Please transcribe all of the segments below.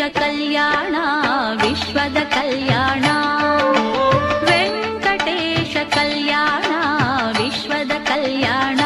ಕಲ್ಯಾಣ ವಿಶ್ವದ ಕಲ್ಯಾಣ ವೆಂಕಟೇಶ ಕಲ್ಯಾಣ ವಿಶ್ವದ ಕಲ್ಯಾಣ.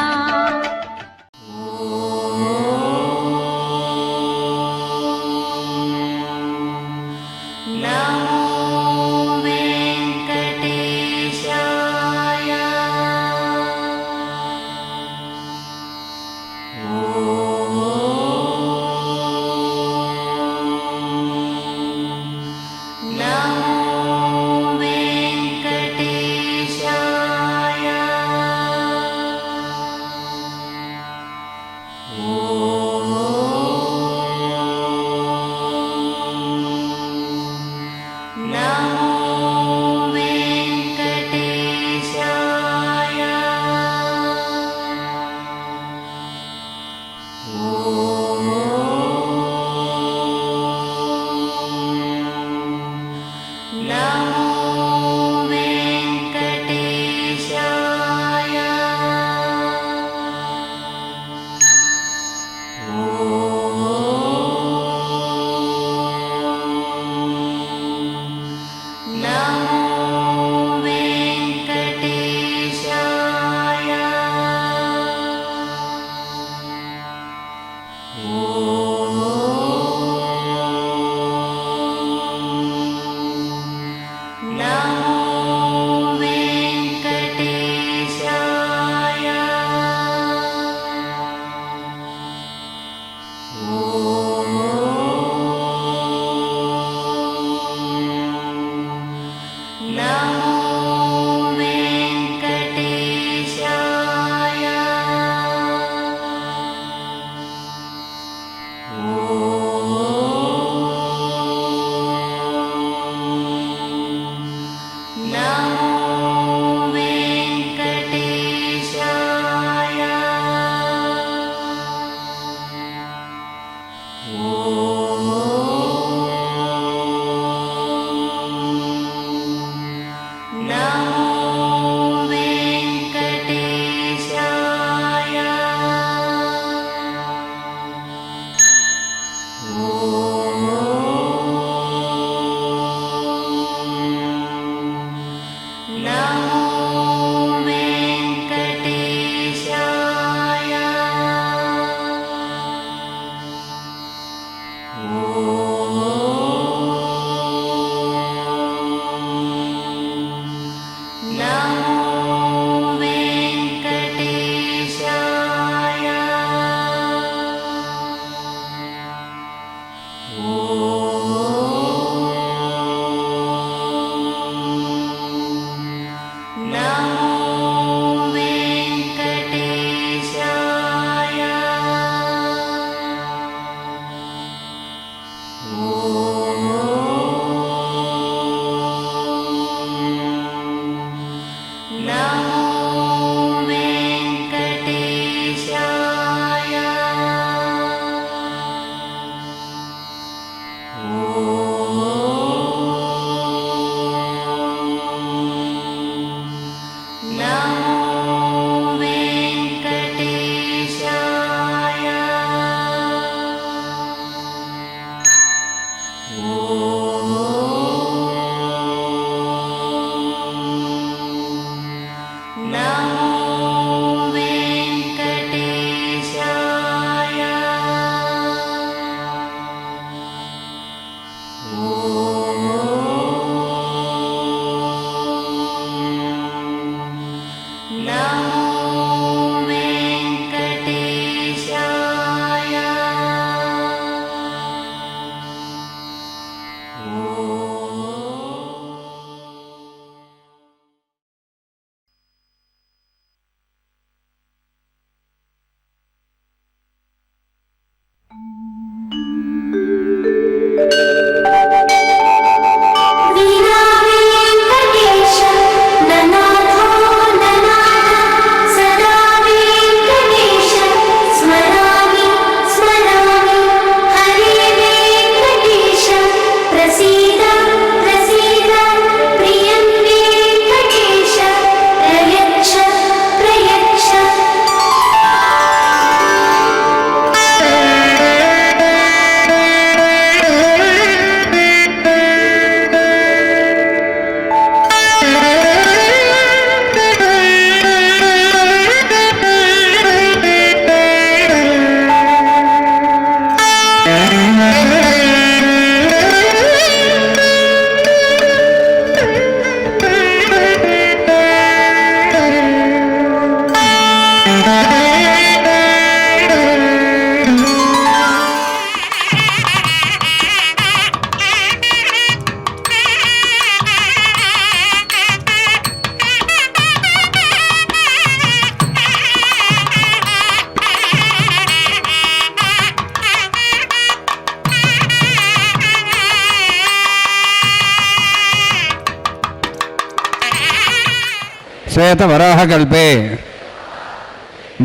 శ్వేతవరాహకల్పే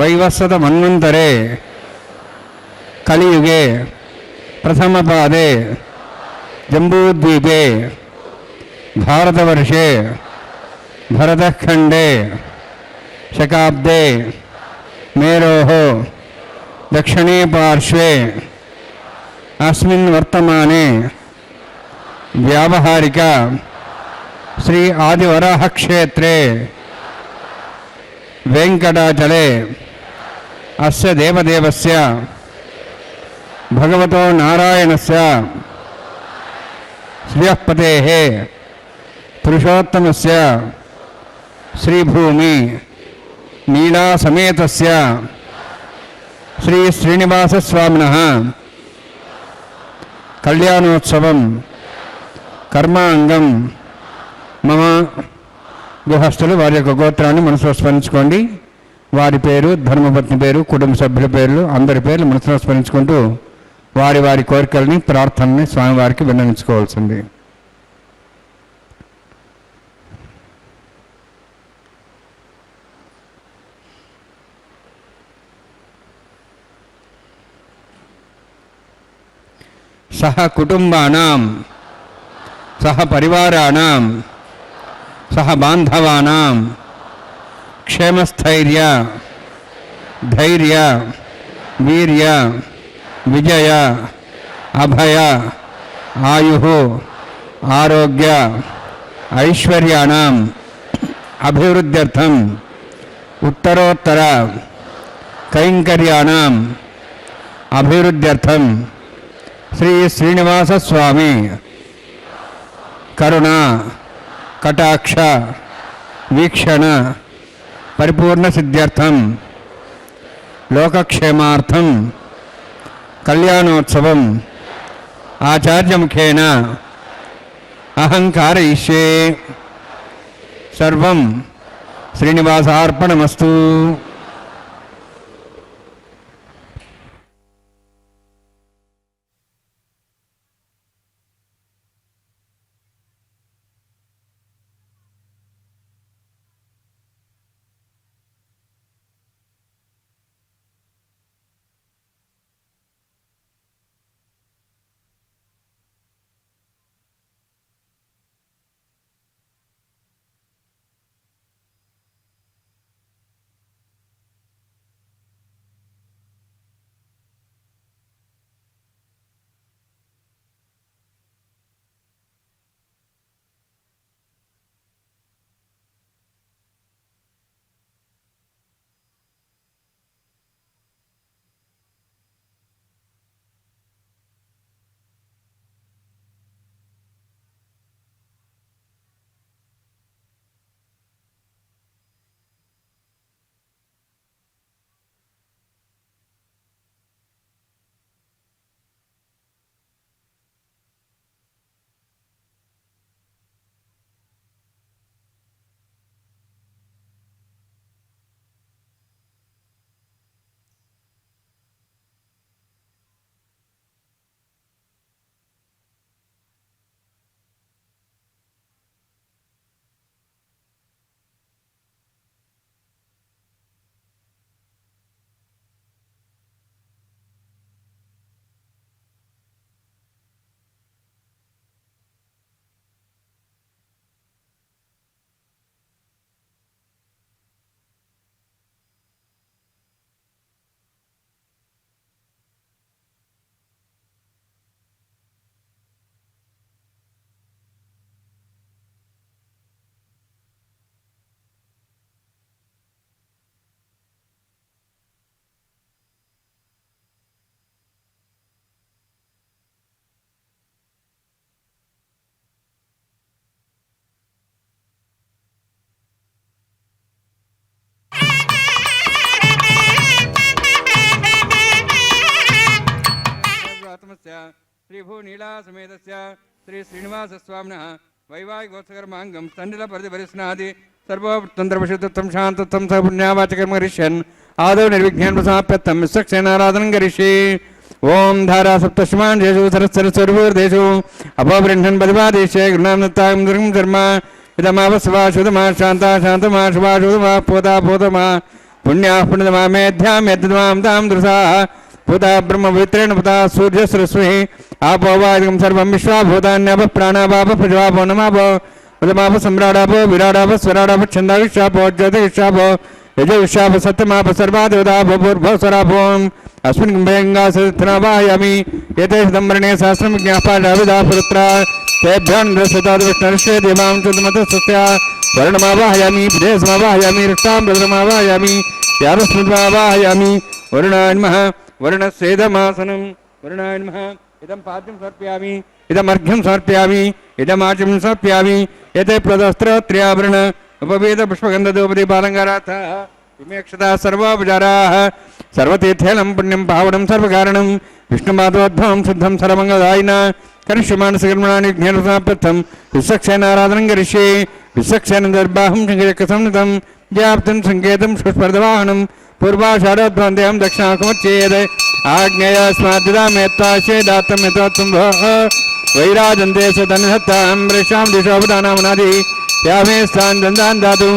వైవస్వతమన్వంతరే కలియుగే ప్రథమపాదే జంబూద్వీపే భారతవర్షే భరతఖండే శకాబ్దే మేరోః దక్షిణే పార్శ్వే అస్మిన్ వర్తమానే వ్యావహారిక శ్రీ ఆదివరాహ క్షేత్రే వెంకటాచలే అస్య దేవదేవస్య భగవతో నారాయణస్య శ్రియఃపతేః పురుషోత్తమస్య శ్రీభూమి నీలాసమేతస్య శ్రీ శ్రీనివాసస్వామినః కళ్యాణోత్సవం కర్మాంగం మమ గృహస్థులు వారి యొక్క గోత్రాన్ని మనసులో స్మరించుకోండి. వారి పేరు, ధర్మపత్ని పేరు, కుటుంబ సభ్యుల పేర్లు, అందరి పేర్లు మనసులో స్మరించుకుంటూ వారి వారి కోరికల్ని, ప్రార్థనని స్వామివారికి విన్నవించుకోవాల్సింది. సహ కుటుంబానాం సహ పరివారాణం సహ బాంధవానాం క్షేమస్థైర్య ధైర్య వీర్య విజయ అభయ ఆయు ఆరోగ్య ఐశ్వర్యాణం అభివృద్ధ్యర్థం ఉత్తరోత్తర కైంకర్యాణం అభివృద్ధ్యర్థం శ్రీ శ్రీనివాస స్వామి కరుణ కటాక్ష వీక్షణ పరిపూర్ణ సిద్ధ్యర్థం లోకక్షేమార్థం కళ్యాణోత్సవం ఆచార్యముఖేన అహం కారయిష్యే. సర్వం శ్రీనివాసార్పణమస్తు. श्रीभूनीलासमेतस्य श्री श्रीनिवासस्वामिनः वैवाहिकोत्सकर्माङ्गं स्तण्डिलपरिपरिस्नादि सर्वतन्त्रपशुत्वं शान्तत्वं स पुण्यावाचकर्म करिष्यन् आदौ निर्विघ्नेन प्रसाप्यत्तं विश्वक्सेनाराधनं करिष्ये ओम धारा सप्तष्माण्डेषु सरस्वरस्वरूर्देषु अपबृह्णन् पदिपादेशे गृह्णान्नतां दुर्गं धर्म इदमावस्वा शुद्धमा शान्ता शान्तमा शुभा शुद्धमा पोता पोतमा पुण्याः पुण्यतमा मेध्यां यद्मां तां दृशा पुता ब्रह्मपवित्रेण पुता सूर्यसरस्वती आपो वादिकं सर्वं विश्वाभूतान्याप प्राणापाप प्रजापो नमापो उदमाप सम्राडापो विराडाप स्वराडाप छन्दाविश्वापो ज्योतिविश्वापो यजविश्वाप सत्यमाप सर्वादेवतापो भूर्भुवस्वरापो अस्मिन् कुम्भेङ्गासनावाहयामि एते शतम्बरणे सहस्रं विज्ञापादाविदा पुरुत्रा तेभ्यन् रसताद्विष्णर्षे देवां चुदमतस्तस्या वर्णमावाहयामि विदेशमावाहयामि रक्तां भद्रमावाहयामि यावस्मृतमावाहयामि वरुणाय नमः वरुणस्येदमासनं वरुणाय नमः इदं पाद्यं समर्पयामि इदमर्घ्यं समर्पयामि इदमाचमं समर्पयामि एते प्रदस्त्रत्र्याभरण उपवेदपुष्पगन्धधूपदीपालङ्कारार्थः विमेक्षता सर्वोपचाराः सर्वतीर्थेलं पुण्यं पावनं सर्वकारणं विष्णुमाधवोद्भवं शुद्धं सर्वमङ्गलदायिना करिष्यमानसकर्मणानि विघ्नेन विश्वक्सेनाराधनं करिष्ये विश्वक्सेन दर्बाहं शङ्करकसंनितं व्याप्तं सङ्केतं सुस्पर्धवाहनं पूर्वाषाढोद्भवन्देहं दक्षिणाकुमच्चेद आग्नेयस्माद्दिदामेत्ताशेदात्तं यथोत्तं भोः वैराजन्ते सतन्हत्तां वृषां दिशोपदानामनादि यामे स्थान दन्दान् दातु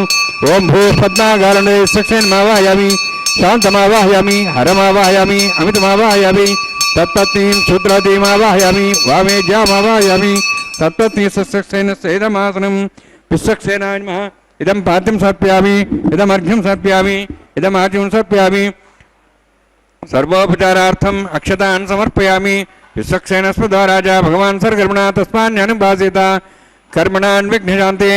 ओं भूः पद्मागारणे विश्वक्सेनमावाहयामि शान्तमावाहयामि हरमावाहयामि अमितमावाहयामि तत्पत्नीं शूद्रवतीमावाहयामि वामेज्यामावाहयामि तत्पत्नी सस्यक्सेन सेदमासनं विश्वक्सेनाय नमः इदं पाद्यं समर्पयामि इदमर्घ्यं समर्पयामि इदमाचमं समर्पयामि सर्वोपचारार्थम् अक्षतान् समर्पयामि विश्वक्सेनस्मृतो राजा भगवान् सर्वकर्मणा तस्मान्यनुभासेत कर्मणान् विघ्नशान्ते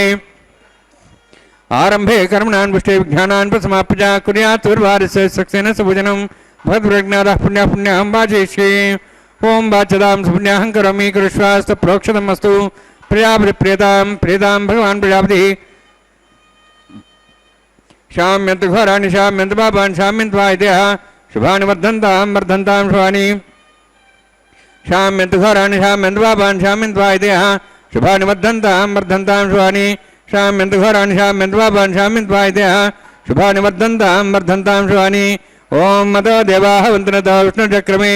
आरंभे कर्मणान् पुष्टे विज्ञानान् प्रसमाप्य कुर्यात् दुर्वारस्य विश्वक्सेन सुभुजनं भद्रज्ञातः पुण्यः पुण्यहं वाचयिष्ये ओं वाचदां सुपुण्याहं करोमि कुरुष्वास्तु प्रोक्षतम् अस्तु प्रियाप्रियतां प्रियतां भगवान् प्रजापतिः शाम्यन्त घोराणि शाम्यन्त पापान् शाम्यन्त वायदयः शुभानि वर्धन्तां वर्धन्तां शुभानि शाम्यन्त घोराणि शाम्यन्त पापान् शाम्यन्त वायदयः शुभानि वर्धन्तां वर्धन्तां शुभानि शाम्यन्त घोराणि शाम्यन्त पापान् शाम्यन्त वायदयः शुभानि वर्धन्तां वर्धन्तां शुभानि ओं मतो देवाः वन्दनतो विष्णुचक्रमे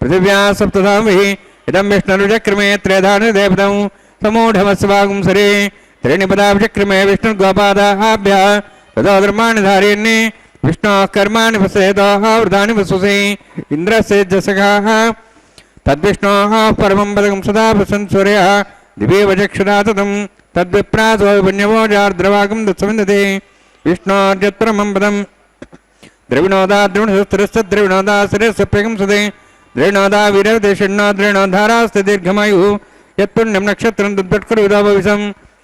पृथिव्याः सप्तधामभिः इदं विष्णुचक्रमे त्रेधानिदेवतं समूढमस्वागुं सरे त्रीणिपदाभिचक्रमे विष्णुर्गोपादाभ्यः ततो धर्माणि धारयन्ने विष्णोः कर्माणि पश्येतः वृतानि वसुसे इन्द्रस्य जसखाः तद्विष्णोः परमं पदकं सदा पश्यन् सूर्यः दिवे वचक्षुरा ततं तद्विप्रासो पुण्यवोजार्द्रवागं दत्सविन्दते विष्णोर्यत्परमं पदं द्रविणोदा द्रविणसहस्रस्य द्रविणोदा शिरस्य प्रेगं सुदे द्रविणोदा वीरदेशिण्णो द्रविणोधारास्ते दीर्घमायुः यत्पुण्यं नक्षत्रं तद्वट्करुदा भविषं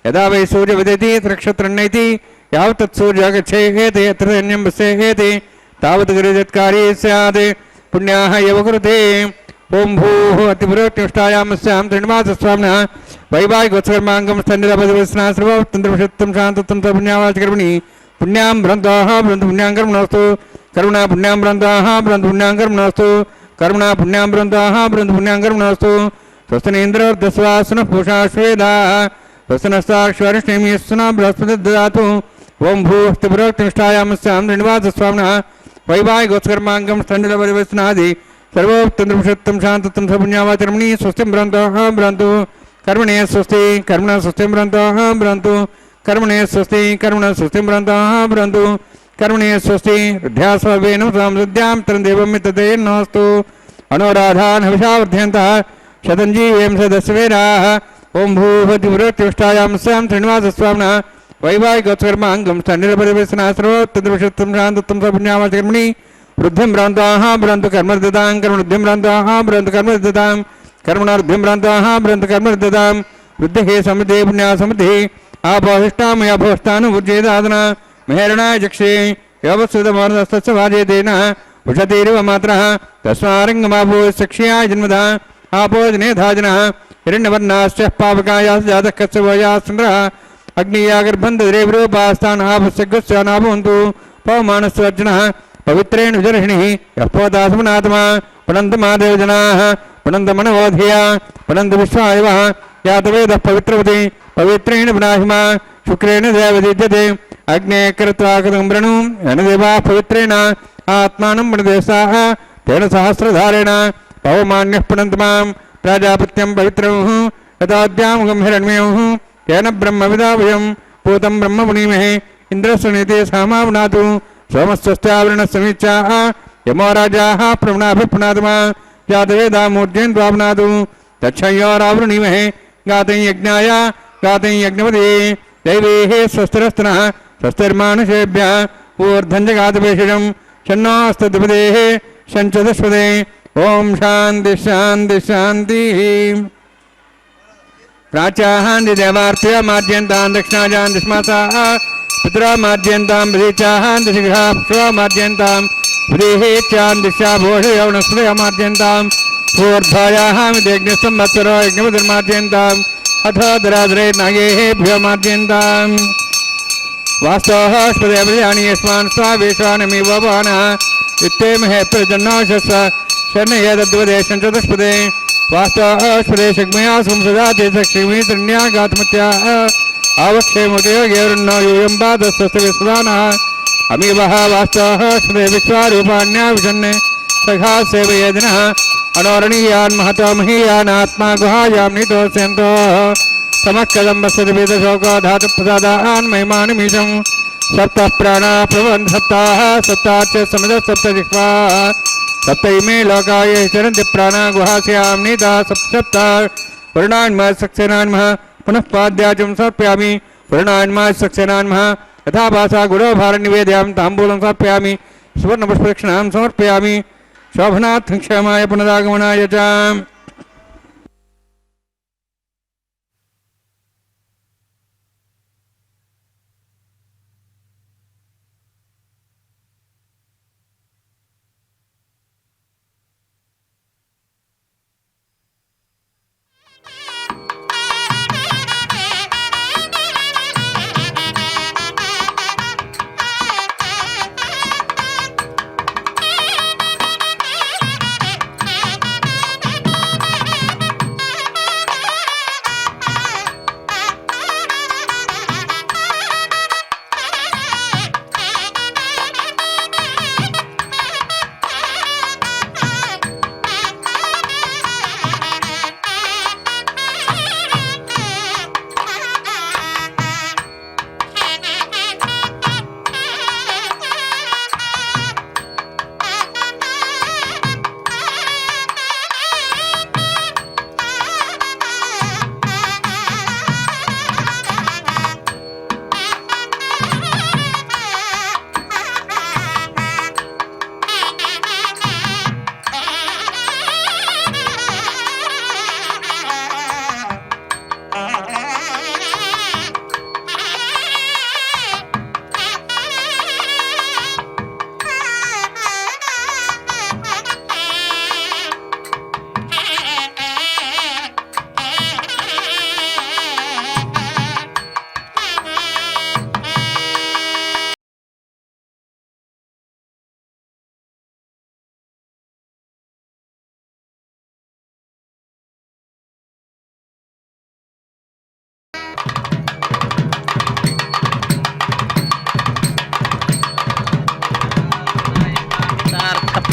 यदा वै सूर्यवदेति नक्षत्रं नैति यावत् तत्सूर्यः गच्छेहेते यत्र सैन्यं वसेहेते तावत् गिरिजत्कारी स्यात् पुण्याः एव कुरुते ओं भूः अतिपुरोत्कृष्टायामस्यां श्रीनिवासस्वामिनः वैवाहिकोत्सकर्माङ्गं स्तण्डिलपदिवस्ना सर्वतन्त्रपशुत्वं शान्तत्वं स पुण्यावाचकर्मणि पुण्यां भ्रन्ताः भ्रन्तु पुण्यां कर्मणोऽस्तु करुणा पुण्यां भ्रन्ताः भ्रन्तु पुण्यां कर्मणोऽस्तु करुणा पुण्यां भ्रन्ताः भ्रन्तु पुण्यां कर्मणोऽस्तु स्वस्तिनेन्द्रर्दस्वासुनः पूषा श्वेदाः स्वस्तिनस्ताक्षरिष्णीमिस्सुना बृहस्पति ददातु ओं भूः त्रिपुरोत्कृष्टायामस्यां श्रीनिवासस्वामिनः वैवाहिकोत्सकर्माङ्गं स्तण्डिलपदिवस्नादि सर्वोत्तंत्रपुरुषोत्तम शांतत्वं स पुण्यावाचकर्मणि स्वस्तिं भ्रन्तः भ्रन्तु कर्मणे स्वस्ति कर्मणः स्वस्तिं भ्रन्तः भ्रन्तु कर्मणे स्वस्ति कर्मणः स्वस्तिं भ्रन्तः भ्रन्तु कर्मणे स्वस्ति ध्यास्वेन संसद्यां त्रन्देवमिततेन्नोऽस्तु अनोराधान् हविषावर्धयन्तः शतञ्जीवें सदस्वेराः ओं भूः त्रिपुरोत्कृष्टायामस्यां श्रीनिवासस्वामिनः वैवाहिकोत्सकर्माङ्गं स्तण्डिलपदिवस्ना सर्वोत्तंत्रपुरुषोत्तम शांतत्वं स पुण्यावाचकर्मणि वृद्धिं भ्रान्ताः भ्रन्तु कर्मर्दतां कर्मवृद्धिं भ्रान्ताः भ्रन्तु कर्मर्दतां कर्मणार्द्धिं भ्रान्ताः भ्रन्तु कर्मर्दतां वृद्धिः समृद्धिः पुण्या समृद्धिः आपोहिष्टामया भोष्टानुभुज्येदादना महेरणाय चक्षे योगस्वतमानस्तस्य वाजयतेन उषतीरिव मात्रः तस्मारङ्गमाभो सक्ष्याय जन्मदा आपोजने धाजनः हिरण्यवर्णाश्च पावकायाश्च जातः कच्छवयास्न्द्रः अग्नियागर्भन्धरेवरूपास्तान् आपस्यगस्यानाभवन्तु पवमानस्वर्जनः पवित्रेण विजर्षिणिः यः पोतासमनात्मा पुनन्तमादेव जनाः पुनन्द मनवोधिय पुनन्द विश्वायव यातवेदः पवित्रवति पवित्रेण पुनाहिमा शुक्रेण देवदीज्यते अग्ने कृत्वा कृतं वृणु यनदेवाः पवित्रेण आत्मानं पुनदेशाः तेन सहस्रधारेण पवमान्यः पुनन्त मां प्राजापत्यं पवित्रमुः यथाद्यामुखं हिरण्मयुः तेन ब्रह्मविदावयं पूतं ब्रह्म पुनीमहे इन्द्रस्य नीते सामावनातु सोमस्वस्त्यावरणसमीचाः यमो राजाः प्रवणाभिप्नादमा जातवेदामूर्जयन् द्वावनातु तच्छयोरावृणीमहे गातं यज्ञाय गातं यज्ञपदे दैवेः स्वस्तिरस्तनः स्वस्तिर्मानुषेभ्यः ऊर्ध्वञ्जगातपेषजं शन्नोऽस्तद्विपदेः शञ्चदस्पदे ॐ शान्ति शान्ति शान्तिः प्राच्याहान् देवार्त्या मार्जयन्तान् दक्षिणाजान् दिश्मासाः पितरा मार्जयन्तां प्रतीचाहान् दिशिघ्राः पुष्पा मार्जयन्तां प्रदेहेच्यान् दिशा भोषयवनस्पतया मार्जयन्तां पूर्धायाः विदेग्निसंवत्सरो यज्ञपतिर्मार्जयन्ताम् अथ दरादरे नागेभ्यो मार्जयन्ताम् वास्तवः स्पदेवयानि यस्मान् स्वावेशानमेव वानः इत्येमहे प्रजन्नाशस्व शरणयेतद्वदेशं चतुष्पदे वास्तवः स्पदे शग्मया संसदाते सक्षिमी तृण्यागात्मत्याः आवक्षेमुदयोगेवृन्नो यूयं पादस्वस्तविस्वदानः अमीवः वास्तवः स्पदे विश्वारूपाण्या विशन्ने सखा सेवयेदिनः अनोरणीयान् महतो महीयान् आत्मा गुहायां नीतोऽस्यन्तोः समक्कदम्बस्वतिवेदशोको धातुप्रसादान् महिमानिमीशं सप्तः प्राणा प्रभवन् सप्ताः सप्ताच्च समितः सप्तजिह्वाः सप्त इमे लोकाय चरन्ति प्राणा गुहास्यां नीता सप्तसप्ता वर्णान्मः सक्सेनान्मः पुनः पाद्याचं समर्पयामि वर्णान्मः सक्सेनान्मः यथा भासा गुरोभारनिवेद्यां ताम्बूलं समर्पयामि सुवर्णपुष्पदक्षिणां समर्पयामि शोभनार्थं क्षमाय पुनरागमनाय च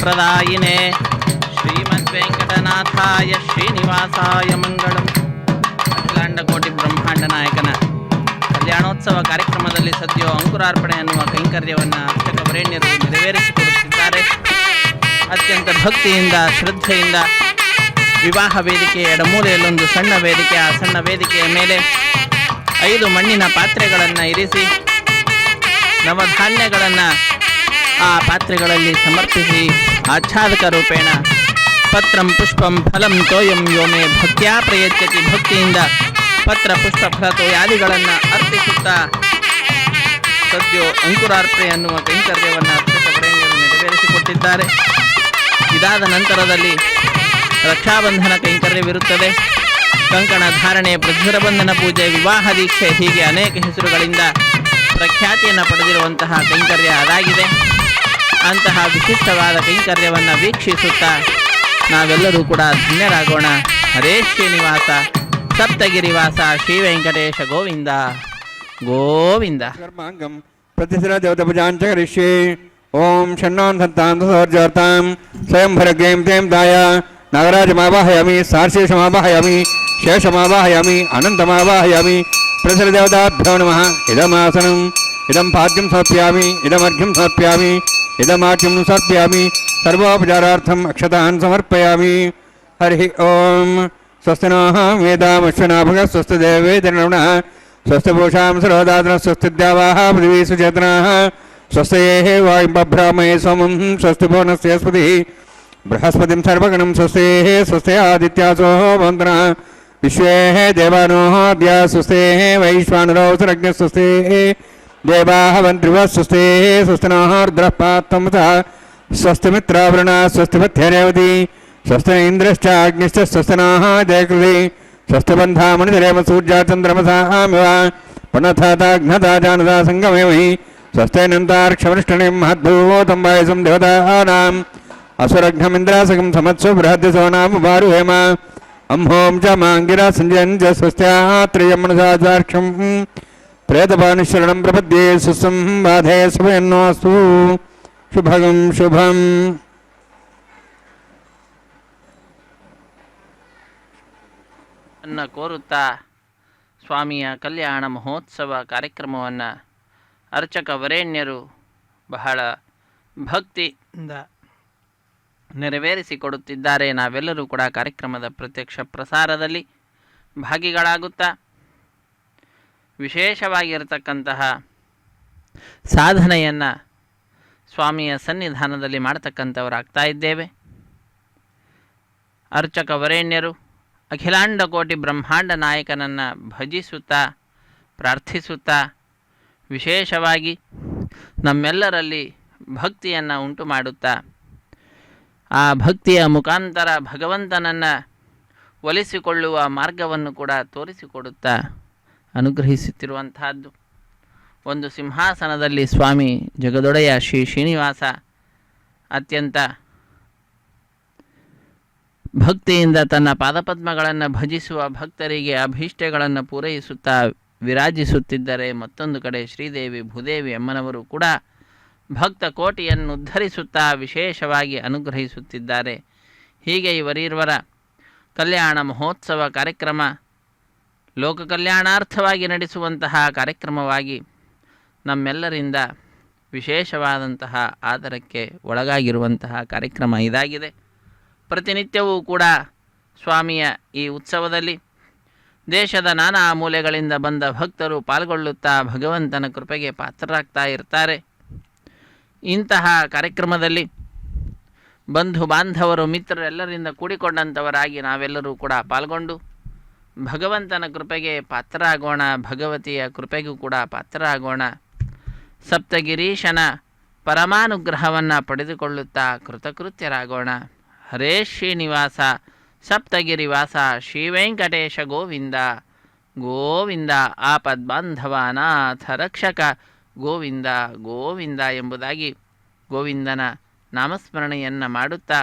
प्रदायिने श्रीमद्वेंकटनाथाय श्रीनिवासाय मंगलಂ. ಅಖಿಲಾಂಡಕೋಟಿ ಬ್ರಹ್ಮಾಂಡ ನಾಯಕನ ಕಲ್ಯಾಣೋತ್ಸವ ಕಾರ್ಯಕ್ರಮದಲ್ಲಿ ಸದ್ಯ ಅಂಕುರಾರ್ಪಣೆ ಅನ್ನುವ ಕೈಂಕರ್ಯವನ್ನು ಅರ್ಚಕ ವರೇಣ್ಯರು ನೆರವೇರಿಸಿಕೊಡುತ್ತಿದ್ದಾರೆ. ಅತ್ಯಂತ ಭಕ್ತಿಯಿಂದ ಶ್ರದ್ಧೆಯಿಂದ ವಿವಾಹ ವೇದಿಕೆಯ ಎಡಮೂಲೆಯಲ್ಲೊಂದು ಸಣ್ಣ ವೇದಿಕೆ, ಆ ಸಣ್ಣ ವೇದಿಕೆಯ ಮೇಲೆ 5 ಮಣ್ಣಿನ ಪಾತ್ರೆಗಳನ್ನು ಇರಿಸಿ ನವಧಾನ್ಯಗಳನ್ನು ಆ ಪಾತ್ರೆಗಳಲ್ಲಿ ಸಮರ್ಪಿಸಿ ಆಚ್ಛಾದಕ ರೂಪೇಣ ಪತ್ರಂ ಪುಷ್ಪಂ ಫಲಂ ತೋಯಂ ಯೋಮೆ ಭಕ್ತ್ಯಾ ಪ್ರಯಚ್ಯತಿ, ಭಕ್ತಿಯಿಂದ ಪತ್ರ ಪುಷ್ಪ ಫಲ ತೋಯಾದಿಗಳನ್ನು ಅರ್ಪಿಸುತ್ತಾ ಸದ್ಯೋ ಅಂಕುರಾರ್ಪಣೆ ಅನ್ನುವ ಕೈಂಕರ್ಯವನ್ನು ಅರ್ಚಕವರೇಣ್ಯರು ನೆರವೇರಿಸಿಕೊಟ್ಟಿದ್ದಾರೆ. ಇದಾದ ನಂತರದಲ್ಲಿ ರಕ್ಷಾಬಂಧನ ಕೈಂಕರ್ಯವಿರುತ್ತದೆ. ಕಂಕಣ ಧಾರಣೆ, ಪ್ರಜ್ವರಬಂಧನ ಪೂಜೆ, ವಿವಾಹ ದೀಕ್ಷೆ, ಹೀಗೆ ಅನೇಕ ಹೆಸರುಗಳಿಂದ ಪ್ರಖ್ಯಾತಿಯನ್ನು ಪಡೆದಿರುವಂತಹ ಕೈಂಕರ್ಯ ಅದಾಗಿದೆ. ಅಂತಹ ವಿಶಿಷ್ಟವಾದ ಕೈಂಕರ್ಯವನ್ನು ವೀಕ್ಷಿಸುತ್ತಾ ನಾವೆಲ್ಲರೂ ಕೂಡ ಧನ್ಯರಾಗೋಣ. ಹರೇ ಶ್ರೀನಿವಾಸ ಸಪ್ತಗಿರಿವಾಸ ಶ್ರೀ ವೆಂಕಟೇಶ ಗೋವಿಂದ ಗೋವಿಂದ. ಕರ್ಮಾಂಗಂ ಪ್ರತಿಶಿರ ದೇವತಪೂಜಾಂಚ ಕರಿಷ್ಯೆ. ಓಂ ಷಣ್ಣಾನ್ ಸಂತಾಂ ಸೋರ್ಜಾರ್ತಾಂ ಸ್ವಯಂ ಭರಗ್ಯಂ ತೇಂ ದಾಯ. ನಾಗರಾಜಮಾವಾಹಯಾಮಿ, ಸಾರ್ಶೇಷಮಾವಾಹಯಾಮಿ, ಶೇಷಮಾವಾಹಯಾಮಿ, ಅನಂತಮಾವಾಹಯಾಮಿ. ಪ್ರತಿಶಿರ ದೇವತಾಭ್ಯೋ ನಮಃ. ಇದಮಾಸನಂ ಇದಂ ಪಾದ್ಯಂ ಸಮರ್ಪ್ಯಾಮಿ, ಇದಮರ್ಘ್ಯಂ ಸಮರ್ಪ್ಯಾಮಿ, ಇದಮಾಚ್ಯಂ ಸಮರ್ಪ್ಯಾಮಿ. ಸರ್ವೋಪಚಾರಾರ್ಥಂ ಅಕ್ಷತಾನ್ ಸಮರ್ಪಯಾಮಿ. ಹರಿ ಓಂ. ಸ್ವಸ್ತಿ ನಃ ವೇದಾಮಶ್ವನಾಭಗ ಸ್ವಸ್ತಿ ದೇವೇಂದ್ರನಃ ಸ್ವಸ್ತಿ ಪೂಷಾಂ ಸರ್ವದಾತನಃ ಸ್ವಸ್ತಿ ದ್ಯಾವಾಃ ಪೃಥಿವೀ ಸುಚೇತನಃ ಸ್ವಸ್ತಿಯೇಃ ವಾಯುಬ್ರಹ್ಮೇ ಸೋಮಂ ಸ್ವಸ್ತಿ ಭುವನಸ್ಯ ಸ್ಪತಿಃ ಬೃಹಸ್ಪತಿಂ ಸರ್ವಗಣಂ ಸ್ವಸ್ತಿಯೇಃ ಸ್ವಸ್ತಿ ಆದಿತ್ಯಾಸೋ ಭವಂತನಃ ವಿಶ್ವೇ ದೇವಾನೋಃ ಅದ್ಯ ಸ್ವಸ್ತಿಯೇಃ ವೈಶ್ವಾನರೋ ಸರ್ವಜ್ಞ ಸ್ವಸ್ತಿಯೇಃ ದೇವಾಃ ವಂತ್ರಿವಃ ಸ್ವಸ್ತಿಯೇಃ ಸ್ವಸ್ತಿ ನಃ ರುದ್ರಃ ಪಾತ್ತಮತಃ ಸ್ವಸ್ತಿ ಮಿತ್ರಾವೃಣ ಸ್ವಸ್ತಿ ಮಧ್ಯರೇವತಿ ಸ್ವಸ್ತಿ ಇಂದ್ರಶ್ಚ ಅಗ್ನಿಶ್ಚ ಸ್ವಸ್ತಿ ನಃ ಜಯಕೃತಿ ಸ್ವಸ್ತಿ ಬಂಧಾ ಮಣಿಧರೇಮ ಸೂರ್ಯ ಚಂದ್ರಮಸಾಮಿವ ಪುನಃತಾಘ್ನತಾ ಜಾನತಾ ಸಂಗಮೇಮಹಿ ಸ್ವಸ್ತಿನಂತಾರ್ಕ್ಷವೃಷ್ಟನಿಂ ಮಹದ್ಭೂತಂ ವಾಯಸಂ ದೇವತಾನಾಂ ಅಸುರಘ್ನಮಿಂದ್ರಾಸಕಂ ಸಮತ್ಸು ಬೃಹದ್ಯಸೋ ನಾಮ ಭಾರುಹೇಮ ಅಂಹೋಂ ಚ ಮಾಂಗಿರ ಸಂಜಯನ್ ಚ ಸ್ವಸ್ತ್ಯಾತ್ರಯಂ ಮನಸಾಚಾರ್ಕ್ಷಂ ಪ್ರೇತಪಾನುಶರಣಂ ಪ್ರಪದ್ಯೆ ಸುಸ್ಸಂ ಬಾಧೆ ಸುಭಯನ್ನೋಸ್ತು ಶುಭಗಂ ಶುಭಂ. ಅನ್ನ ಕೋರುತ್ತಾ ಸ್ವಾಮಿಯ ಕಲ್ಯಾಣ ಮಹೋತ್ಸವ ಕಾರ್ಯಕ್ರಮವನ್ನು ಅರ್ಚಕ ವರೇಣ್ಯರು ಬಹಳ ಭಕ್ತಿಯಿಂದ ನೆರವೇರಿಸಿಕೊಡುತ್ತಿದ್ದಾರೆ. ನಾವೆಲ್ಲರೂ ಕೂಡ ಕಾರ್ಯಕ್ರಮದ ಪ್ರತ್ಯಕ್ಷ ಪ್ರಸಾರದಲ್ಲಿ ಭಾಗಿಗಳಾಗುತ್ತಾ ವಿಶೇಷವಾಗಿರತಕ್ಕಂತಹ ಸಾಧನೆಯನ್ನು ಸ್ವಾಮಿಯ ಸನ್ನಿಧಾನದಲ್ಲಿ ಮಾಡತಕ್ಕಂಥವರಾಗ್ತಾ ಇದ್ದೇವೆ. ಅರ್ಚಕ ವರೇಣ್ಯರು ಅಖಿಲಾಂಡ ಕೋಟಿ ಬ್ರಹ್ಮಾಂಡ ನಾಯಕನನ್ನು ಭಜಿಸುತ್ತಾ ಪ್ರಾರ್ಥಿಸುತ್ತಾ ವಿಶೇಷವಾಗಿ ನಮ್ಮೆಲ್ಲರಲ್ಲಿ ಭಕ್ತಿಯನ್ನು ಉಂಟು ಮಾಡುತ್ತಾ ಆ ಭಕ್ತಿಯ ಮುಖಾಂತರ ಭಗವಂತನನ್ನು ಒಲಿಸಿಕೊಳ್ಳುವ ಮಾರ್ಗವನ್ನು ಕೂಡ ತೋರಿಸಿಕೊಡುತ್ತಾ ಅನುಗ್ರಹಿಸುತ್ತಿರುವಂತಹದ್ದು. ಒಂದು ಸಿಂಹಾಸನದಲ್ಲಿ ಸ್ವಾಮಿ ಜಗದೊಡೆಯ ಶ್ರೀ ಶ್ರೀನಿವಾಸ ಅತ್ಯಂತ ಭಕ್ತಿಯಿಂದ ತನ್ನ ಪಾದಪದ್ಮಗಳನ್ನು ಭಜಿಸುವ ಭಕ್ತರಿಗೆ ಅಭೀಷ್ಟಗಳನ್ನು ಪೂರೈಸುತ್ತಾ ವಿರಾಜಿಸುತ್ತಿದ್ದರೆ, ಮತ್ತೊಂದು ಕಡೆ ಶ್ರೀದೇವಿ ಭೂದೇವಿ ಅಮ್ಮನವರು ಕೂಡ ಭಕ್ತ ಕೋಟಿಯನ್ನು ಉದ್ಧರಿಸುತ್ತಾ ವಿಶೇಷವಾಗಿ ಅನುಗ್ರಹಿಸುತ್ತಿದ್ದಾರೆ. ಹೀಗೆ ಇವರಿರುವರ ಕಲ್ಯಾಣ ಮಹೋತ್ಸವ ಕಾರ್ಯಕ್ರಮ ಲೋಕ ಕಲ್ಯಾಣಾರ್ಥವಾಗಿ ನಡೆಸುವಂತಹ ಕಾರ್ಯಕ್ರಮವಾಗಿ ನಮ್ಮೆಲ್ಲರಿಂದ ವಿಶೇಷವಾದಂತಹ ಆದರಕ್ಕೆ ಒಳಗಾಗಿರುವಂತಹ ಕಾರ್ಯಕ್ರಮ ಇದಾಗಿದೆ. ಪ್ರತಿನಿತ್ಯವೂ ಕೂಡ ಸ್ವಾಮಿಯ ಈ ಉತ್ಸವದಲ್ಲಿ ದೇಶದ ನಾನಾ ಮೂಲೆಗಳಿಂದ ಬಂದ ಭಕ್ತರು ಪಾಲ್ಗೊಳ್ಳುತ್ತಾ ಭಗವಂತನ ಕೃಪೆಗೆ ಪಾತ್ರರಾಗ್ತಾ ಇರ್ತಾರೆ. ಇಂತಹ ಕಾರ್ಯಕ್ರಮದಲ್ಲಿ ಬಂಧು ಬಾಂಧವರು ಮಿತ್ರರೆಲ್ಲರಿಂದ ಕೂಡಿಕೊಂಡಂಥವರಾಗಿ ನಾವೆಲ್ಲರೂ ಕೂಡ ಪಾಲ್ಗೊಂಡು ಭಗವಂತನ ಕೃಪೆಗೆ ಪಾತ್ರರಾಗೋಣ, ಭಗವತಿಯ ಕೃಪೆಗೂ ಕೂಡ ಪಾತ್ರರಾಗೋಣ. ಸಪ್ತಗಿರೀಶನ ಪರಮಾನುಗ್ರಹವನ್ನು ಪಡೆದುಕೊಳ್ಳುತ್ತಾ ಕೃತಕೃತ್ಯರಾಗೋಣ. ಹರೇ ಶ್ರೀನಿವಾಸ ಸಪ್ತಗಿರಿವಾಸ ಶ್ರೀ ವೆಂಕಟೇಶ ಗೋವಿಂದ ಗೋವಿಂದ. ಆಪದ್ಬಾಂಧವನಾಥ ರಕ್ಷಕ ಗೋವಿಂದ ಗೋವಿಂದ ಎಂಬುದಾಗಿ ಗೋವಿಂದನ ನಾಮಸ್ಮರಣೆಯನ್ನು ಮಾಡುತ್ತಾ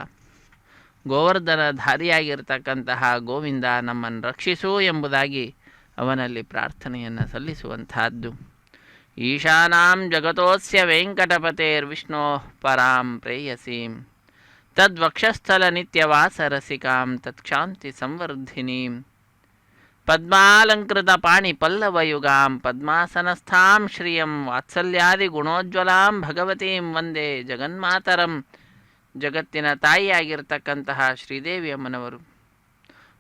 ಗೋವರ್ಧನಧಾರಿಯಾಗಿರ್ತಕ್ಕಂತಹ ಗೋವಿಂದ ನಮ್ಮನ್ನು ರಕ್ಷಿಸು ಎಂಬುದಾಗಿ ಅವನಲ್ಲಿ ಪ್ರಾರ್ಥನೆಯನ್ನು ಸಲ್ಲಿಸುವಂತಹದ್ದು. ಈಶಾನಾಂ ಜಗತೋಸ್ಯ ವೆಂಕಟಪತೇರ್ವಿಷ್ಣೋ ಪರಾಂ ಪ್ರೇಯಸೀಂ ತದ್ವಕ್ಷಸ್ಥಲ ನಿತ್ಯವಾಸರಸಿಕಾಂ ತತ್ಕ್ಷಾಂತಿ ಸಂವರ್ಧಿನೀಂ ಪದ್ಮಾಲಂಕೃತ ಪಾಣಿ ಪಲ್ಲವಯುಗಾಂ ಪದ್ಮಾಸನಸ್ಥಾಂ ಶ್ರಿಯಂ ವಾತ್ಸಲ್ಯಾದಿ ಗುಣೋಜ್ವಲಾಂ ಭಗವತೀಂ ವಂದೇ ಜಗನ್ಮಾತರಂ. ಜಗತ್ತಿನ ತಾಯಿಯಾಗಿರ್ತಕ್ಕಂತಹ ಶ್ರೀದೇವಿ ಅಮ್ಮನವರು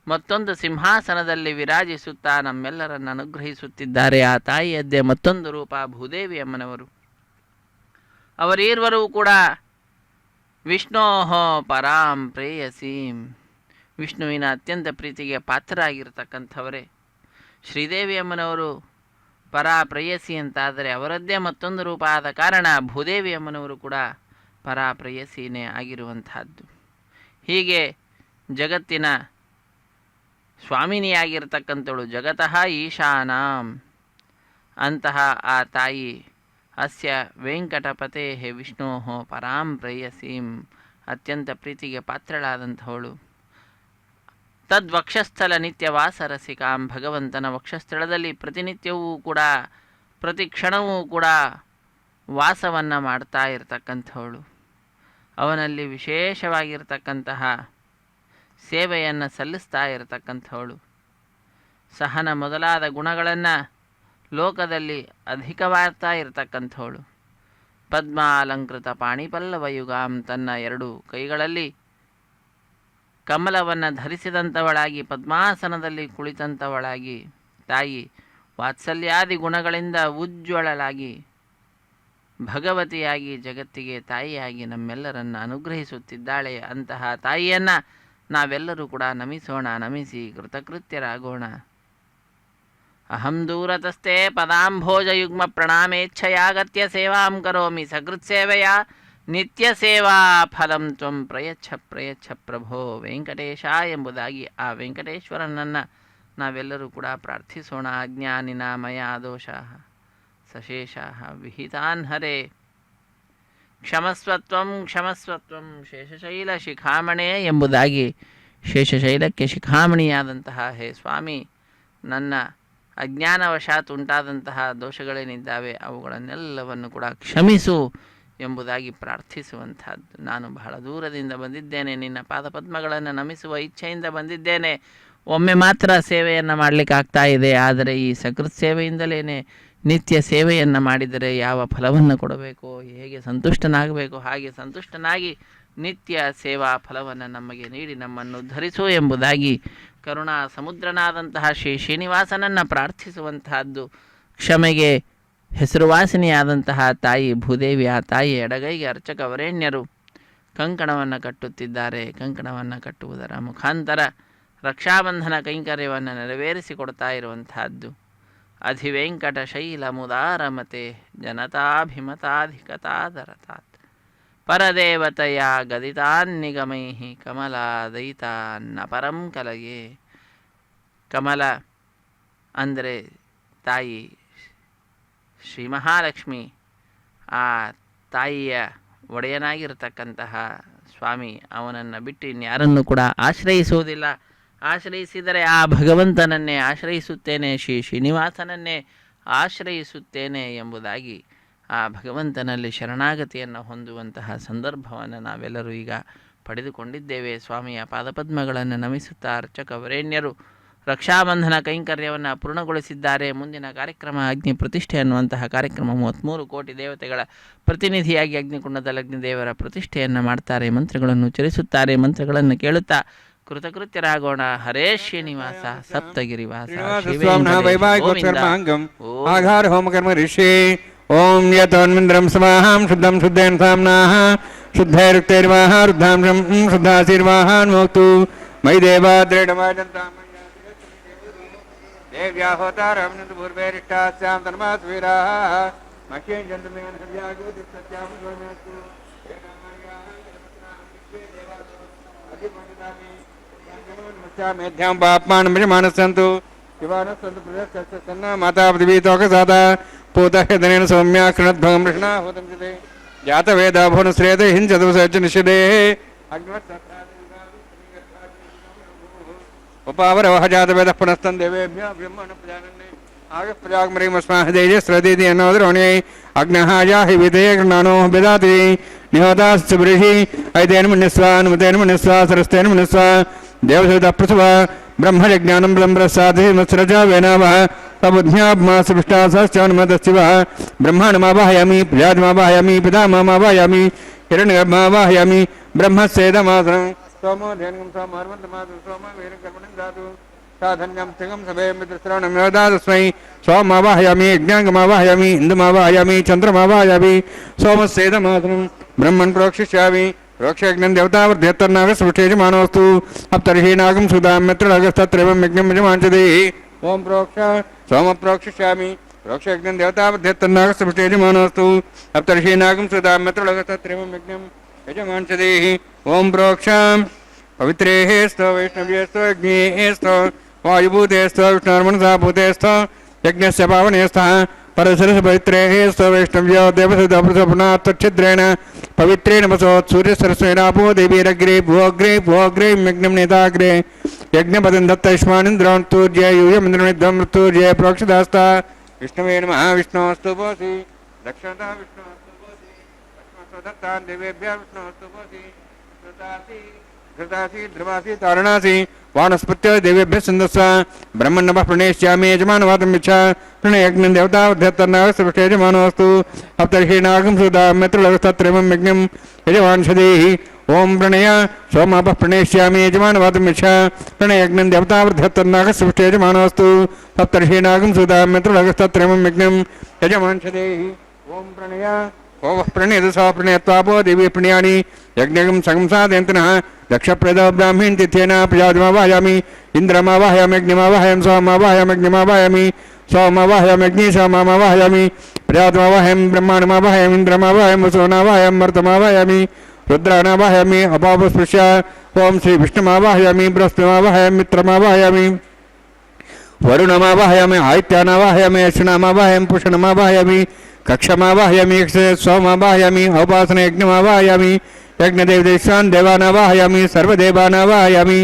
ಮತ್ತೊಂದು ಸಿಂಹಾಸನದಲ್ಲಿ ವಿರಾಜಿಸುತ್ತಾ ನಮ್ಮೆಲ್ಲರನ್ನು ಅನುಗ್ರಹಿಸುತ್ತಿದ್ದಾರೆ. ಆ ತಾಯಿಯದ್ದೇ ಮತ್ತೊಂದು ರೂಪ ಭೂದೇವಿ ಅಮ್ಮನವರು. ಅವರೀರ್ವರೂ ಕೂಡ ವಿಷ್ಣೋ ಪರಾಂ ಪ್ರೇಯಸೀಂ, ವಿಷ್ಣುವಿನ ಅತ್ಯಂತ ಪ್ರೀತಿಗೆ ಪಾತ್ರರಾಗಿರ್ತಕ್ಕಂಥವರೇ. ಶ್ರೀದೇವಿ ಅಮ್ಮನವರು ಪರಾ ಪ್ರೇಯಸಿ ಅಂತಾದರೆ ಅವರದ್ದೇ ಮತ್ತೊಂದು ರೂಪ ಆದ ಕಾರಣ ಭೂದೇವಿ ಅಮ್ಮನವರು ಕೂಡ ಪರಾ ಪ್ರೇಯಸಿನೇ ಆಗಿರುವಂತಹದ್ದು. ಹೀಗೆ ಜಗತ್ತಿನ ಸ್ವಾಮಿನಿಯಾಗಿರ್ತಕ್ಕಂಥವಳು ಜಗತಃ ಈಶಾನಾಂ ಅಂತಹ ಆ ತಾಯಿ ಅಸ್ಯ ವೆಂಕಟಪತೆ ವಿಷ್ಣೋ ಪರಾಂ ಪ್ರೇಯಸೀಂ ಅತ್ಯಂತ ಪ್ರೀತಿಗೆ ಪಾತ್ರಳಾದಂಥವಳು. ತದ್ವಕ್ಷಸ್ಥಲ ನಿತ್ಯವಾಸ ರಸಿಕಾಂ, ಭಗವಂತನ ವಕ್ಷಸ್ಥಳದಲ್ಲಿ ಪ್ರತಿನಿತ್ಯವೂ ಕೂಡ ಪ್ರತಿ ಕ್ಷಣವೂ ಕೂಡ ವಾಸವನ್ನು ಮಾಡ್ತಾ ಇರತಕ್ಕಂಥವಳು. ಅವನಲ್ಲಿ ವಿಶೇಷವಾಗಿರ್ತಕ್ಕಂತಹ ಸೇವೆಯನ್ನು ಸಲ್ಲಿಸ್ತಾ ಇರತಕ್ಕಂಥವಳು. ಸಹನ ಮೊದಲಾದ ಗುಣಗಳನ್ನು ಲೋಕದಲ್ಲಿ ಅಧಿಕವಾಗ್ತಾ ಇರತಕ್ಕಂಥವಳು. ಪದ್ಮಾಲಂಕೃತ ಪಾಣಿಪಲ್ಲವಯುಗಾಂ, ತನ್ನ ಎರಡು ಕೈಗಳಲ್ಲಿ ಕಮಲವನ್ನು ಧರಿಸಿದಂಥವಳಾಗಿ ಪದ್ಮಾಸನದಲ್ಲಿ ಕುಳಿತಂಥವಳಾಗಿ ತಾಯಿ ವಾತ್ಸಲ್ಯಾದಿ ಗುಣಗಳಿಂದ ಉಜ್ವಳಲಾಗಿ ಭಗವತಿಯಾಗಿ ಜಗತ್ತಿಗೆ ತಾಯಿಯಾಗಿ ನಮ್ಮೆಲ್ಲರನ್ನು ಅನುಗ್ರಹಿಸುತ್ತಿದ್ದಾಳೆ. ಅಂತಹ ತಾಯಿಯನ್ನು ನಾವೆಲ್ಲರೂ ಕೂಡ ನಮಿಸೋಣ, ನಮಿಸಿ ಕೃತಕೃತ್ಯರಾಗೋಣ. ಅಹಂ ದೂರತಸ್ಥೆ ಪದಾಂಭೋಜಯುಗ್ಮ ಪ್ರಣಾಮೇಚ್ಛಯಾಗತ್ಯ ಸೇವಾಂ ಕರೋಮಿ, ಸಕೃತ್ಸೇವೆಯ ನಿತ್ಯ ಸೇವಾ ಫಲಂ ತ್ವಂ ಪ್ರಯಚ್ಛ ಪ್ರಯಚ್ಛ ಪ್ರಭೋ ವೆಂಕಟೇಶ ಎಂಬುದಾಗಿ ಆ ವೆಂಕಟೇಶ್ವರನನ್ನು ನಾವೆಲ್ಲರೂ ಕೂಡ ಪ್ರಾರ್ಥಿಸೋಣ. ಅಜ್ಞಾನಿನ ಮಯ ದೋಷಾಃ ಸಶೇಷಾಃ ವಿಹಿತಾನ್ ಹರೇ ಕ್ಷಮಸ್ವತ್ವಂ ಕ್ಷಮಸ್ವತ್ವಂ ಶೇಷಶೈಲ ಶಿಖಾಮಣೆ ಎಂಬುದಾಗಿ ಶೇಷಶೈಲಕ್ಕೆ ಶಿಖಾಮಣಿಯಾದಂತಹ ಹೇ ಸ್ವಾಮಿ, ನನ್ನ ಅಜ್ಞಾನವಶಾತ್ ಉಂಟಾದಂತಹ ದೋಷಗಳೇನಿದ್ದಾವೆ ಅವುಗಳನ್ನೆಲ್ಲವನ್ನು ಕೂಡ ಕ್ಷಮಿಸು ಎಂಬುದಾಗಿ ಪ್ರಾರ್ಥಿಸುವಂಥದ್ದು. ನಾನು ಬಹಳ ದೂರದಿಂದ ಬಂದಿದ್ದೇನೆ, ನಿನ್ನ ಪಾದಪದ್ಮಗಳನ್ನು ನಮಿಸುವ ಇಚ್ಛೆಯಿಂದ ಬಂದಿದ್ದೇನೆ. ಒಮ್ಮೆ ಮಾತ್ರ ಸೇವೆಯನ್ನು ಮಾಡಲಿಕ್ಕಾಗ್ತಾ ಇದೆ, ಆದರೆ ಈ ಸಕೃತ್ ಸೇವೆಯಿಂದಲೇ ನಿತ್ಯ ಸೇವೆಯನ್ನು ಮಾಡಿದರೆ ಯಾವ ಫಲವನ್ನು ಕೊಡಬೇಕು, ಹೇಗೆ ಸಂತುಷ್ಟನಾಗಬೇಕು ಹಾಗೆ ಸಂತುಷ್ಟನಾಗಿ ನಿತ್ಯ ಸೇವಾ ಫಲವನ್ನು ನಮಗೆ ನೀಡಿ ನಮ್ಮನ್ನು ಉದ್ಧರಿಸು ಎಂಬುದಾಗಿ ಕರುಣಾ ಸಮುದ್ರನಾದಂತಹ ಶ್ರೀ ಶ್ರೀನಿವಾಸನನ್ನು ಪ್ರಾರ್ಥಿಸುವಂತಹದ್ದು. ಕ್ಷಮೆಗೆ ಹೆಸರುವಾಸಿನಿಯಾದಂತಹ ತಾಯಿ ಭೂದೇವಿ, ಆ ತಾಯಿ ಎಡಗೈಗೆ ಅರ್ಚಕ ವರೇಣ್ಯರು ಕಂಕಣವನ್ನು ಕಟ್ಟುತ್ತಿದ್ದಾರೆ. ಕಂಕಣವನ್ನು ಕಟ್ಟುವುದರ ಮುಖಾಂತರ ರಕ್ಷಾಬಂಧನ ಕೈಂಕರ್ಯವನ್ನು ನೆರವೇರಿಸಿಕೊಡ್ತಾ ಇರುವಂತಹದ್ದು. ಅಧಿವೆಂಕಟ ಶೈಲ ಮುದಾರಮತೆ ಜನತಾಭಿಮತಾಧಿಕತಾದರತಾತ್ ಪರದೇವತೆಯ ಗದಿತಾನ್ನಿಗಮೈ ಕಮಲಾದಯಿತಾನ್ನ ಪರಂ ಕಲಯೇ. ಕಮಲ ಅಂದರೆ ತಾಯಿ ಶ್ರೀ ಮಹಾಲಕ್ಷ್ಮಿ, ಆ ತಾಯಿಯ ಒಡೆಯನಾಗಿರ್ತಕ್ಕಂತಹ ಸ್ವಾಮಿ ಅವನನ್ನು ಬಿಟ್ಟು ಇನ್ಯಾರನ್ನು ಕೂಡ ಆಶ್ರಯಿಸುವುದಿಲ್ಲ. ಆಶ್ರಯಿಸಿದರೆ ಆ ಭಗವಂತನನ್ನೇ ಆಶ್ರಯಿಸುತ್ತೇನೆ, ಶ್ರೀ ಶ್ರೀನಿವಾಸನನ್ನೇ ಆಶ್ರಯಿಸುತ್ತೇನೆ ಎಂಬುದಾಗಿ ಆ ಭಗವಂತನಲ್ಲಿ ಶರಣಾಗತಿಯನ್ನು ಹೊಂದುವಂತಹ ಸಂದರ್ಭವನ್ನು ನಾವೆಲ್ಲರೂ ಈಗ ಪಡೆದುಕೊಂಡಿದ್ದೇವೆ. ಸ್ವಾಮಿಯ ಪಾದಪದ್ಮಗಳನ್ನು ನಮಿಸುತ್ತಾ ಅರ್ಚಕ ವರೇಣ್ಯರು ರಕ್ಷಾಬಂಧನ ಕೈಂಕರ್ಯವನ್ನು ಪೂರ್ಣಗೊಳಿಸಿದ್ದಾರೆ. ಮುಂದಿನ ಕಾರ್ಯಕ್ರಮ ಅಗ್ನಿ ಪ್ರತಿಷ್ಠೆ ಅನ್ನುವಂತಹ ಕಾರ್ಯಕ್ರಮ 33 ಕೋಟಿ ದೇವತೆಗಳ ಪ್ರತಿನಿಧಿಯಾಗಿ ಅಗ್ನಿಕುಂಡದಲ್ಲಿ ಅಗ್ನಿದೇವರ ಪ್ರತಿಷ್ಠೆಯನ್ನು ಮಾಡ್ತಾರೆ. ಮಂತ್ರಗಳನ್ನು ಉಚ್ಚರಿಸುತ್ತಾರೆ. ಮಂತ್ರಗಳನ್ನು ಕೇಳುತ್ತಾ ಕೃತಕೃತ್ಯರಾಗೋಣ. ಹರೇ ಶ್ರೀನಿವಾಸ ಸಪ್ತಗಿರಿವಾಸ ಆಘಾರ ಹೋಮ ಕರ್ಮ ಋಷಿ ಓಂ ಯತೋನ್ಮಿಂದ್ರಂ ಸ್ವಾಹಾಂ ಶುದ್ಧಂ ಶುದ್ಧೇನ ಸಾಮ್ನಾಃ ಶುದ್ಧೈರುಕ್ತೈರ್ವಾಹ ರುದ್ಧಾಂಶಂ ಶುದ್ಧಾಸಿರ್ವಾಹಾನ್ ಮೋಕ್ತು ಮೈ ದೇವಾ ದೃಢಮಾಜಂತಾಂ ದೇವ್ಯಾ ಹೋತಾರಂ ಪೂರ್ವೇರಿಷ್ಟಾಸ್ಯಾಂ ತನ್ಮಾಸ್ವೀರಾಃ ಮಹ್ಯಂ ಜಂತುಮೇನ ಹವ್ಯಾಗೋ ದಿಸತ್ಯಾಂ ಗೋಮೇತು ಮೇಧ್ಯಾಂ ಪಾಪ್ಮಾನಂ ಯಜಮಾನಸ್ಸಂತು ಶಿವಾನಸ್ಸಂತು ಪ್ರದರ್ಶನ ಮಾತಾ ಪೃಥಿವೀ ತೋಕಸಾತ ಪೂತಹ್ಯದನೇನ ಸೌಮ್ಯಾ ಕೃಣದ್ಭಗಂ ಕೃಷ್ಣಾ ಹೋತಂ ಚಿತೆ ಜಾತವೇದ ಭುವನಶ್ರೇತ ಹಿಂಚತು ಸಚ ನಿಷಿದೇ ಉಪಾವರವಹ ಜಾತವೇದ ಪುನಸ್ತಂ ದೇವೇಭ್ಯ ಬ್ರಹ್ಮಣ ಪ್ರಜಾನನ್ನೇ ಆಗ ಪ್ರಜಾಗ್ಮರಿಮಸ್ಮಾಹ ತೇಜಸ್ರದೀತಿ ಅನ್ನೋದ್ರೋಣ್ಯೈ ಅಗ್ನಃ ಯಾಹಿ ವಿಧೇಯ ಗೃಣಾನೋ ಬಿದಾತಿ ನಿಹೋದಾಸ್ಯ ಬೃಹಿ ಐತೇನ ಮನ್ಯಸ್ವ ಅನುಮತೇನ ಮನ್ಯಸ್ವ ಸರಸ್ತೇನ ಮನ್ಯಸ್ವ ದೇವಸವಿತ ಪ್ರಸವ ಬ್ರಹ್ಮಜ್ಞಾನಂ ಬ್ರಹ್ಮಸಾಧಿ ಮತ್ಸರಜ ವೇನಾವ ತಬುಧ್ಯಾತ್ಮಾಸೃಷ್ಟಾಸಶ್ಚಾನುಮತಸ್ತಿವ ಬ್ರಹ್ಮಾಣಮಾವಾಹಯಾಮಿ ಪ್ರಜಾತ್ಮಾವಾಹಯಾಮಿ ಪಿತಾಮಹಾವಾಹಯಾಮಿ ಹಿರಣ್ಯಗರ್ಭಮಾವಾಹಯಾಮಿ ಬ್ರಹ್ಮಸ್ಯೇದಮಾಸನಂ ಸೋಮೋ ಧೇನಗಂ ಸೋಮಾರ್ವಂತಮಾತು ಸೋಮ ವೇರಂ ಕರ್ಮಣಂ ಧಾತು ಸಾಧನ್ಯಂ ಸಿಂಗಂ ಸಭೇ ಮಿತ್ರಶ್ರವಣಂ ಯೋದಾತಸ್ಮೈ ಸೋಮಾವಾಹಯಾಮಿ ಯಜ್ಞಾಂಗಮಾವಾಹಯಾಮಿ ಇಂದುಮಾವಾಹಯಾಮಿ ಚಂದ್ರಮಾವಾಹಯಾಮಿ ಸೋಮಸ್ಯೇದಮಾಸನಂ ಬ್ರಹ್ಮನ್ ಪ್ರೋಕ್ಷಿಷ್ಯಾಮಿ रोक्षयज्ञं देवतावर्ध्यत्तन्नागस्पृष्टेजमानोऽस्तु अप्तर्हि नागं सुधां मित्रगस्तत्रैवं यज्ञं यजमानचते ओं प्रोक्ष सोमप्रोक्षिष्यामि रोक्षयज्ञं देवतावर्ध्यत्तन्नागस्पृष्टेजमानोऽस्तु अप्तर्हि नागं सुधां मित्रगस्तत्रैवं यज्ञं यजमानचते ओं प्रोक्ष पवित्रेः स्तो वैष्णव्येस्तो यज्ञेः स्तो वायुभूतेस्तो विष्णुर्मनसा भूतेस्तो यज्ञस्य पावनेस्तः परसरस पवित्रे स्वैष्णव्यो देवसुपुनात्छिद्रेण पवित्रेण वसोत् सूर्यसरस्वेनापो देवीरग्रे भुवग्रे भुवग्रे यज्ञं नेताग्रे यज्ञपदं दत्तैष्मानिन्द्रान्तूर्य यूयमिन्द्रनिद्धं मृत्युर्य प्रोक्षदास्ता विष्णवे नमः विष्णोस्तु भोसि दक्षता विष्णोस्तु भोसि दत्तान् देवेभ्यः विष्णोस्तु भोसि घृतासि ध्रुवासि तारणासि वानस्पत्य देवेभ्यः सिन्धस्व ब्रह्मन् नमः प्रणेष्यामि यजमानवादं यच्छ प्रणयज्ञं देवतावध्यत्तन्नागस्पृष्टे यजमानोऽस्तु सप्तर्षीणागं सुधा मित्रलगस्तत्रयं यज्ञं यजमानशदेहि ओं प्रणय सोमापः प्रणेष्यामि यजमानवादं यच्छ प्रणयज्ञं देवतावध्यत्तन्नागस्पृष्टे यजमानोऽस्तु सप्तर्षीणागं सुधा मित्रलगस्तत्रयं यज्ञं यजमानशदेहि ओं प्रणय ओवः प्रणेत स प्रणयत्वापो देवी प्रणयानि यज्ञं संसादयन्तनः दक्षप्रद ब्राह्मीण तिथ्येन प्रजातिमावाहयामि इन्द्रमावाहयामि अग्निमावाहयामि सोममावाहयामि सोममावाहयामि सोमामावाहयामि प्रजातिमावाहयामि ब्रह्माण्डमावाहयामि इन्द्रमावाहयामि वसुनावाहयामि मर्तमावाहयामि रुद्राणावाहयामि अपापस्पृश्य ओं श्री विष्णुमावाहयामि बृहस्पतिमावाहयामि मित्रमावाहयामि वरुणमावाहयामि आदित्यानावाहयामि अश्विनामावाहयामि पुषणमावाहयामि कक्षमावाहयामि सोमावाहयामि औपासने यज्ञमावाहयामि यज्ञदेवदेशान् देवानावाहयामि सर्वदेवानावाहयामि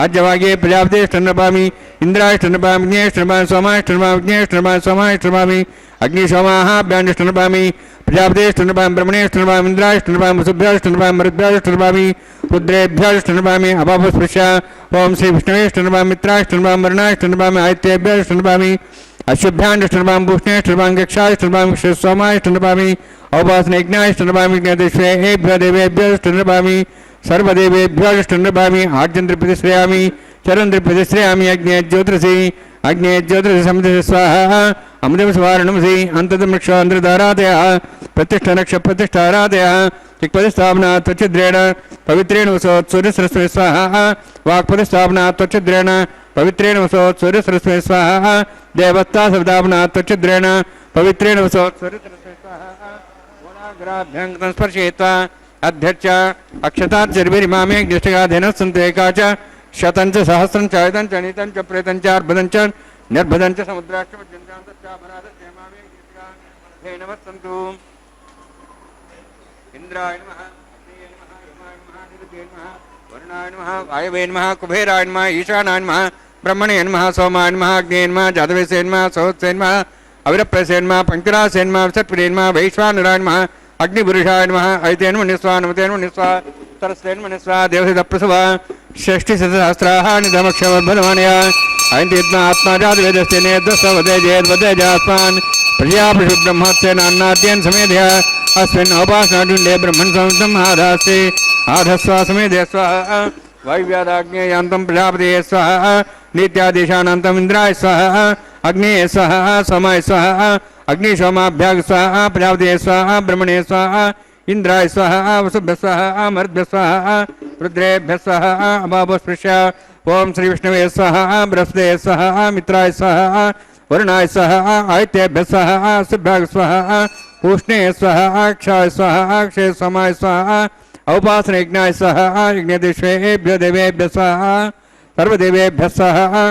आज्यवागे प्रजापतेष्टनपामि इन्द्राष्टनपामि ज्ञेष्टनपामि सोमाष्टनपामि ज्ञेष्टनपामि सोमाष्टनपामि अग्निशोमाहाभ्याण्ष्टनपामि प्रजापतेष्टनपामि ब्रह्मणेष्टनपामि इन्द्राष्टनपामि वसुभ्याष्टनपामि मरुद्भ्याष्टनपामि रुद्रेभ्याष्टनपामि अपापस्पृश्य ओं श्री विष्णवेष्टनपामि मित्राष्टनपामि वरुणाष्टनपामि आदित्येभ्याष्टनपामि अशुभ्याण्डष्टनपामि भूष्णेष्टनपामि गक्षाष्टनपामि सोमाष्टनपामि औपासने यज्ञाष्टनपामि यज्ञदेश्वेभ्यो देवेभ्योष्टनपामि सर्वदेवेभ्योष्टनपामि आर्जन्त्रिप्रतिश्रयामि चरन्त्रिप्रतिश्रयामि अग्ने ज्योतिषि समुद्र स्वाहा अमृतस्वारणमसि अन्ततमृक्षान्ध्रधारादयः प्रतिष्ठनक्ष प्रतिष्ठारादयः चिक्पतिस्थापना त्वच्छिद्रेण पवित्रेण वसोत् सूर्यसरस्वती स्वाहा वाक्पतिस्थापना त्वच्छिद्रेण पवित्रेण वसोत् सूर्यसरस्वती स्वाहा देवत्ता सवदापना त्वच्छिद्रेण पवित्रेण वसोत् सूर्यसरस्वती स्वाहा वनाग्राभ्यङ्गं स्पर्शयित्वा अध्यक्ष अक्षताच्चर्भिरिमामे ज्येष्ठगाधेन सन्तो एका च शतं च सहस्रं च अयुतं च नीतं च प्रेतं च अर्बुदं च निर्बुदं च समुद्राष्टमज्जन्तान्तश्चामराधस्यमामे नमस्सन्तु इन्द्राय नमः अग्नये नमः यमाय नमः निरुद्धाय नमः वरुणाय नमः वायवे नमः कुबेराय नमः ईशानाय नमः ब्रह्मणे नमः सोमाय नमः अग्नये नमः जातवेसे नमः सहोत्से नमः अविरप्रेसे नमः पङ्करासे नमः सत्प्रिये नमः वैश्वानराय नमः अग्निपुरुषाय नमः ऐतेन मनिस्वा नमतेन मनिस्वा तरस्तेन मनिस्वा देवसितप्रसव षष्टिशतसहस्राः निधमक्षमद्भदमानया ऐन्तीत्मा आत्मा जातवेदस्ते नेद्वस्वदे जेद्वदेजास्मान् प्रजापशुब्रह्मत्सेन अन्नाद्येन समेध्य अस्मिन् औपासनाडुण्डे ब्रह्मन् संस्थम् आधास्ते आधस्वा समेधे स्वाहा वायुव्यादाग्नेयान्तं प्रजापतये स्वाहा नित्यादेशानान्तम् इन्द्राय स्वाहा अग्नेय स्वाहा सोमाय स्वाहा अग्निशोमाभ्याग स्वाहा प्रजापतये स्वाहा ब्रह्मणे स्वाहा इंद्राय स्वाहा वसुभ्यः स्वाहा मरुद्भ्यः स्वाहा रुद्रेभ्यः स्वाहा अपापस्पृश्य ओं श्री विष्णवे स्वाहा बृहस्पतये स्वाहा मित्राय स्वाहा वरुणाय स्वाहा आदित्येभ्यः स्वाहा शुभ्याग स्वाहा पूष्णे स्वाहा क्षाय स्वाहा क्षय सोमाय स्वाहा औपासने यज्ञाय स्वाहा यज्ञदेश्वेभ्यो देवेभ्यः स्वाहा सर्वदेवेभ्यः स्वाहा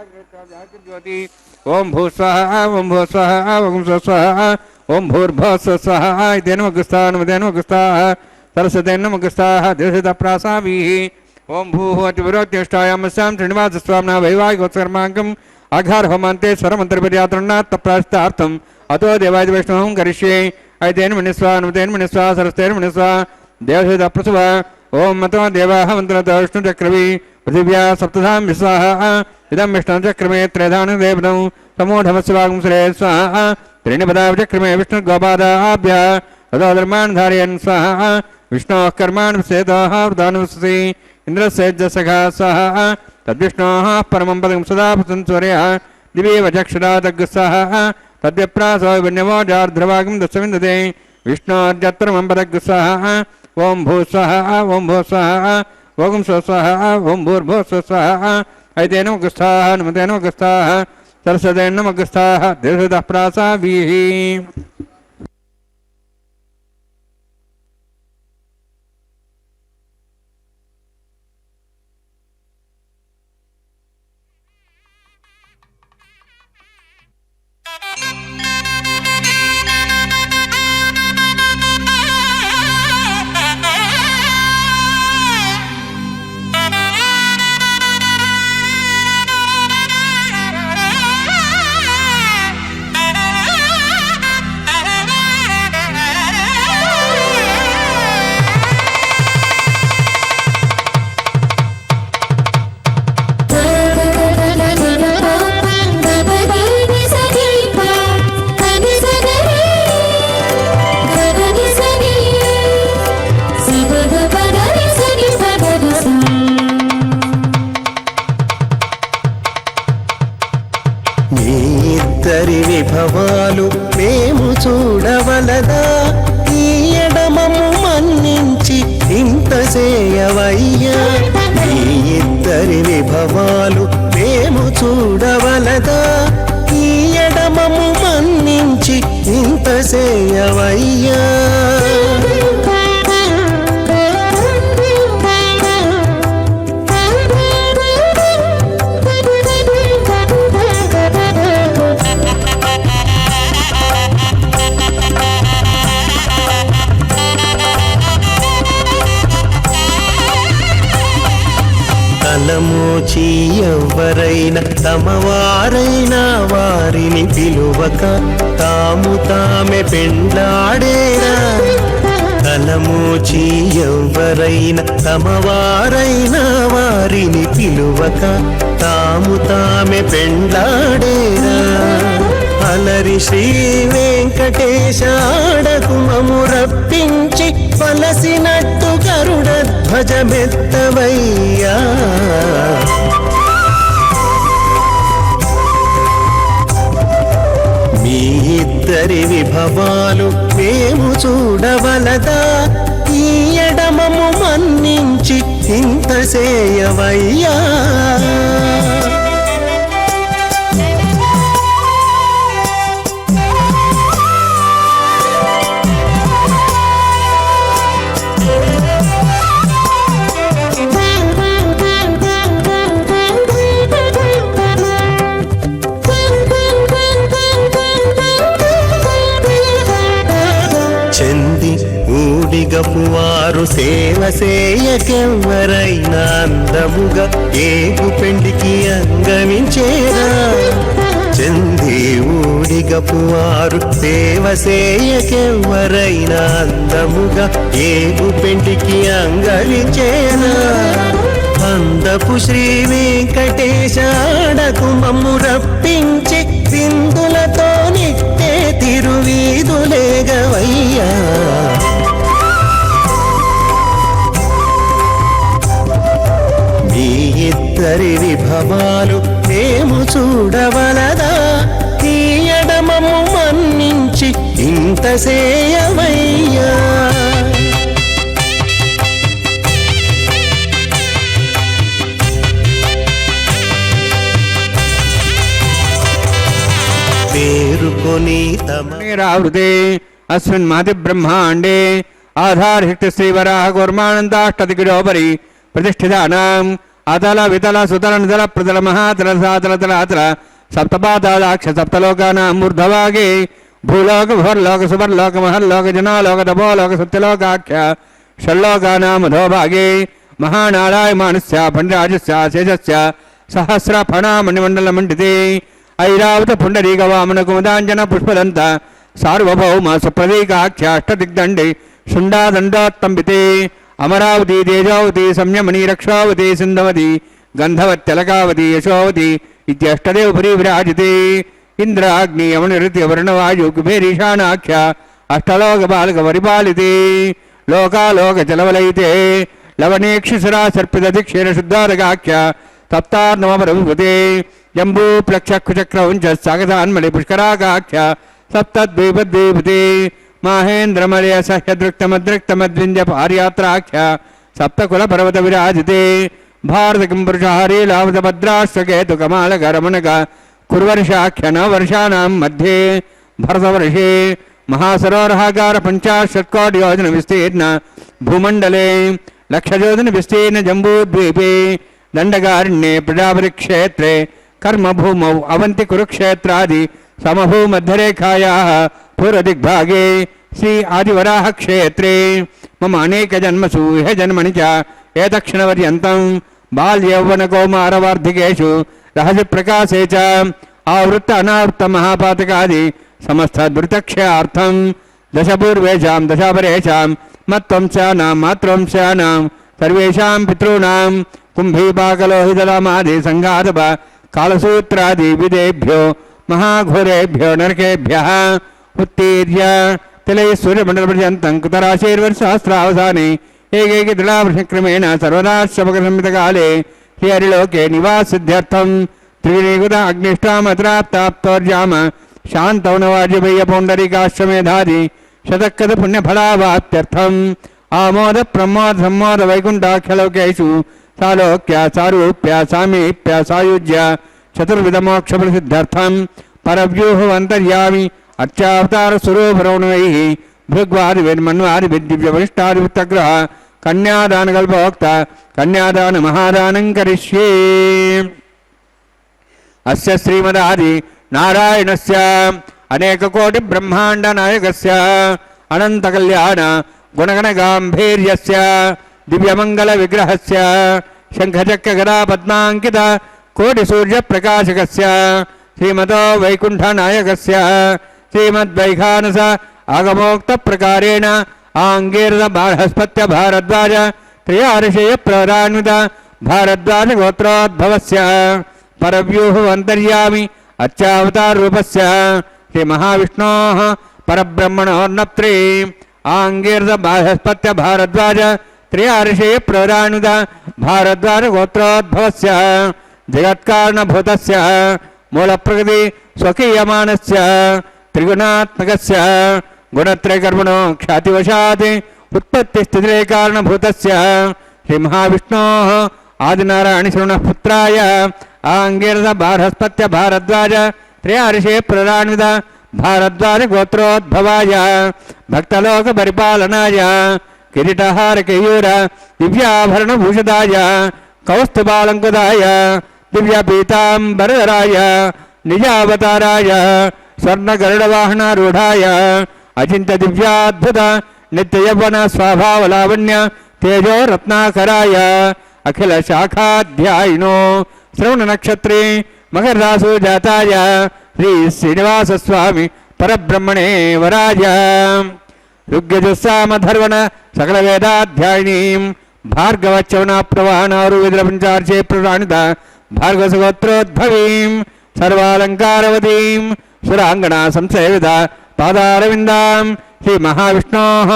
द्रव्याभिज्योति ओं भू स्वाहा ओं भू स्वाहा ओं स्वाहा ओं भूर्भुवः स्वाहा इत्येन मगुस्ताः नमतेन मगुस्ताः सरस्वतेन मगुस्ताः देवसितप्रासाभिः ओं भूः अतिविरोत्यष्टायामस्यां श्रीनिवासस्वामिनः वैवाहिकोत्सर्माङ्गम् आघारहोमान्ते स्वरमन्त्रपर्यातृणात् तप्राश्तार्थम् अतो देवाय वैष्णवं करिष्ये ऐतेन मनिस्वा नमतेन मनिस्वा सरस्तेन मनिस्वा देवसितप्रसव ओं मतो देवाः मन्त्रतो विष्णुचक्रवी पृथिव्या सप्तधां विस्वाहा इदं विष्णुचक्रमे त्रेधानं देवतं समूढमस्वागं श्रेय स्वाहा त्रीणि पदाचक्रमे विष्णुगोपादाभ्यः ततो धर्मान् धारयन् स्वाहा विष्णोः कर्माणि विषेदः वृदानुसि इन्द्रस्यैजसखा स्वाहा तद्विष्णोः परमं पदं सदा प्रसन्सूर्यः दिवे वचक्षुरादग्गुस्साः तद्यप्रासो विण्यवोजार्ध्रवागं दशविन्दते विष्णोर्जत्रमं पदग्गुस्साः ओं भू स्वाहा ओं भू स्वाहा ओं स्वस्वाहा ओं भूर्भुवः स्वस्वाहा ऐतेन मगुस्ताः नमतेन मगुस्ताः सरस्वतेन मगुस्ताः देवसितः प्रासाभिः ఇంత సేయవయ్యా ఈ ఇద్దరి విభవాలు మేము చూడవలదా ఈ ఎడమము మన్నించి ఇంత సేయవయ్యా తలమోచి ఎవ్వరైనా తమవారైనా వారిని పిలువక తాము తామే పెండ్లాడేరా తలమోచి ఎవ్వరైనా తమవారైనా వారిని పిలువక తాము తామే పెండ్లాడేరా అలరి శ్రీ వెంకటేశాడకు మము రప్పించి పలసినట్టు గరుడ ధ్వజమెత్తవయ్యా మీ ఇద్దరి విభవాలు మేము చూడవలదా ఈ ఎడమము మన్నించి ఇంత సేయవయ్యా వారు సేవ సేయకెవ్వరైనా అందముగా ఏగు పెండికి అంగమించేరా చంది ఊడిగపు వారు సేవ సేయకెవ్వరైనా అందముగా ఏగు పెండికి అంగమించేరా అందపు శ్రీ వెంకటేశాడకు మమ్ము రప్పించి విందులతో నిట్టే తిరువీధులేగవయ్యా ఈ ఇద్దరి విభవాలు మేము చూడవలదా ఈ ఎడమము మన్నించి ఇంత సేయవయ్యా పేరుకొని తమరావృతే అస్మిన్ మాది బ్రహ్మాండే ఆధారిష్ట శ్రీవరాహ కూర్మానందాష్టదిగిరోపరి ప్రతిష్ఠితానాం అతల వితల సుతల నితల ప్రతల మహాతల సాతల తలాతల సప్తపాదాక్ష సప్తలోకానాం ఊర్ధ్వభాగే భూలోక భువర్లోక సువర్లోక మహర్లోక జనాలోక తపోలోక సత్యలోకాఖ్య షల్లోకానాం అధోభాగే మహానారాయమానస్య పండిరాజస్య శేషస్య సహస్ర ఫణామణిమండలమండితే ఐరావత పుండరీక వామన కుమదాంజన పుష్పదంత సార్వభౌమ సుప్రదీకాఖ్య అష్టదిగ్దండి శుండాదండోత్తంబితే అమరావతి తేజావతి సంయమని రక్షావతి సింధవతి గంధవత్యలకావతి యశోవతి ఇత్యష్టదేవపురీ విరాజితే ఇంద్రాగ్ని యమనిరుతి వర్ణవాయు కుబేరీశానాఖ్య అష్టలోక బాలక పరిపాలితే లోకాలోక చలవలైతే లవనేక్షిసురా సర్పిత దిక్షీర శుద్ధారగాఖ్య సప్తార్ణవపరభుతే జంబూ ప్లక్షకుచక్రవంచ సాగతాన్మలి పుష్కరాగాఖ్య సప్తద్వీపద్వీపతే మాహేంద్రమలయ సహ్యదృక్తమద్రిక్తమద్వింజ పార్యాత్రాఖ్య సప్తకుల పర్వత విరాజితే భారత కింపురుషహారీ లావత భద్రాశ్వకేతు కమాలకరమణక కుర్వర్షాఖ్య నవర్షాణం మధ్యే భరతవర్షే మహాసరోరహాకార పంచాశత్కోటి యోజన విస్తీర్ణ భూమండలే లక్షయోజన విస్తీర్ణ జంబూద్వీపే దండకారణ్యే ప్రజాపతిక్షేత్రే కర్మభూమౌ అవంతి కురుక్షేత్రాది సమభూమధ్యరేఖాయాः పూర్వదిగ్భాగే శ్రీ ఆదివరాహ క్షేత్రే మమ అనేక జన్మసు ఇహ జన్మని చ ఏతక్షణపర్యంతం బాల్యౌవనకౌమారవార్ధికేషు రహస్య ప్రకాశే చ ఆవృత్త అనావృత్త మహాపాతకాది సమస్తద్వృతక్షయార్థం దశపూర్వేషాం దశాపరేషాం మత్వంశానాం మాతృవంశానాం సర్వేషాం పితॄణాం కుంభీపాకలోహితలామాది సంఘాతప కాలసూత్రాది విదేభ్యో మహాఘోరేభ్యో నరకేభ్యః ఉత్తీర్య తిలయ సూర్యమండలపర్యంతం కృతరాశైర్వర్షసహస్రావసానే ఏకైక దృఢావృషక్రమేణ సర్వదా సంహితకాలే హరిలోకే నివాసిద్ధ్యర్థం త్రివినికృత అగ్నిష్టామత్రాప్తాప్తోర్యామ శాంతౌనవాజ్యభయ్య పౌండరీకాశ్వమేధాది శతకృత పుణ్యఫలావాప్త్యర్థం ಆಮೋದ ಪ್ರಮೋದ ಸಂಮೋದ ವೈಕುಂಠಾಖ್ಯಲೋಕೇಶು ಸಾಲೋಕ್ಯ ಸಾರೂಪ್ಯ ಸಾಮೀಪ್ಯ ಸಾಯುಜ್ಯ ಚತುರ್ವಿಧ ಮೋಕ್ಷ ಪ್ರಸಿದ್ಧಾರ್ಥಂ ಪರವ್ಯೂಹವಂತರ್ಯಾಮಿ ಅರ್ಚಾವತಾರ ಸ್ವರೂಪರೌಣವೈ ಭೃಗ್ವಾದಿ ವೇನ್ಮನ್ವಾದಿ ದಿವ್ಯ ವರಿಷ್ಠಾದಿ ಉತ್ತಗ್ರಹ ಕನ್ಯಾದಾನಕಲ್ಪೋಕ್ತ ಕನ್ಯಾದಾನ ಮಹಾದಾನಂ ಕರಿಷ್ಯೇ. ಅಸ್ಯ ಶ್ರೀಮದಾದಿ ನಾರಾಯಣಸ್ಯ ಅನೇಕಕೋಟಿ ಬ್ರಹ್ಮಾಂಡ ನಾಯಕಸ್ಯ ಅನಂತ ಕಲ್ಯಾಣ ಗುಣಗಣ ಗಾಂಭೀರ್ಯಸ್ಯ ದಿವ್ಯಮಂಗಲ ವಿಗ್ರಹಸ್ಯ ಶಂಖಚಕ್ರ ಗದಾ ಪದ್ಮಾಂಕಿತ ಕೋಟಿ ಸೂರ್ಯ ಪ್ರಕಾಶಕಸ್ಯ ಶ್ರೀಮತೋ ವೈಕುಂಠ ನಾಯಕಸ್ಯ ಶ್ರೀಮದ್ವೈಖಾನಸ ಆಗಮೋಕ್ತ ಪ್ರಕಾರೇಣ ಆಂಗೀರ್ದ ಬೃಹಸ್ಪತ್ಯ ಭಾರದ್ವಾಜ ತ್ರಯಾರ್ಷಯ ಪ್ರಧಾನ್ವಿತ ಭಾರದ್ವಾಜ ಗೋತ್ರೋದ್ಭವಸ್ಯ ಪರವ್ಯೂಹವಂತರ್ಯಾಮಿ ಅಚ್ಚಾವತಾರ ರೂಪಸ್ಯ ಶ್ರೀ ಮಹಾವಿಷ್ಣೋಃ ಪರಬ್ರಹ್ಮಣೋರ್ನಪ್ತ್ರೇ ಆಂಗೀರ್ದ ಬೃಹಸ್ಪತ್ಯ ಭಾರದ್ವಾಜ ತ್ರಯಾರ್ಷಯ ಪ್ರಧಾನ್ವಿತ ಭಾರದ್ವಾಜ ಗೋತ್ರೋದ್ಭವಸ್ಯ ಜಗತ್ಕಾರಣಭೂತಸ್ಯ ಮೂಲಪ್ರಕೃತಿ ಸ್ವಕೀಯಮಾನಸ್ಯ ತ್ರಿಗುಣಾತ್ಮಕಸ್ಯ ಗುಣತ್ರಯಕರ್ಮಣೋ ಖ್ಯಾತಿವಶಾತ್ ಉತ್ಪತ್ತಿಸ್ಥಿತಿರೇ ಕಾರಣಭೂತಸ್ಯ ಶ್ರೀ ಮಹಾವಿಷ್ಣೋಃ ಆದಿನಾರಾಯಣಶರಣಃ ಪುತ್ರಾಯ ಆಂಗೀರ್ದ ಬೃಹಸ್ಪತ್ಯ ಭಾರದ್ವಾಜ ತ್ರಯಾರ್ಷೇ ಪ್ರಧಾನ್ವಿತ ಭಾರದ್ವಾಜ ಗೋತ್ರೋದ್ಭವಾಯ ಭಕ್ತಲೋಕ ಪರಿಪಾಲನಾಯ ಕಿರೀಟಹಾರ ಕೇಯೂರ ದಿವ್ಯಾಭರಣಭೂಷಿತಾಯ ಕೌಸ್ತುಭಾಲಂಕೃತಾಯ ದಿವ್ಯಪೀತಾಂಬರಧರಾಯ ನಿಜಾವತಾರಾಯ ಸ್ವರ್ಣಗರುಡವಾಹನಾರೂಢಾಯ ಅಚಿಂತ್ಯ ದಿವ್ಯಾದ್ಭುತ ನಿತ್ಯಯೌವನ ಸ್ವಭಾವಲಾವಣ್ಯ ತೇಜೋ ರತ್ನಾಕರಾಯ ಅಖಿಲ ಶಾಖಾಧ್ಯಾಯಿನೋ ಶ್ರವಣ ನಕ್ಷತ್ರೇ ಮಕರರಾಸು ಜಾತಾಯ ಶ್ರೀ ಶ್ರೀನಿವಾಸ ಸ್ವಾಮಿ ಪರಬ್ರಹ್ಮಣೇ ವರಾಯ ಋಗ್ಯಜುಸ್ಸಾಮಧರ್ವಣ ಸಕಲ ವೇದಾಧ್ಯಾಯಿನೀಂ ಭಾರ್ಗವಚ್ಚವನ ಪ್ರವಾಹನಾರು ವೇದ ಪಂಚಾರ್ಚೆ ಪ್ರರಾಣಿತ ಭಾರ್ಗವಸಗೋತ್ರೋದ್ಭವೀಂ ಸರ್ವಾಲಂಕಾರವತೀಂ ಸುರಾಂಗಣ ಸಂಸೇವಿತ ಪಾದಾರವಿಂದಾಂ ಶ್ರೀ ಮಹಾವಿಷ್ಣೋಃ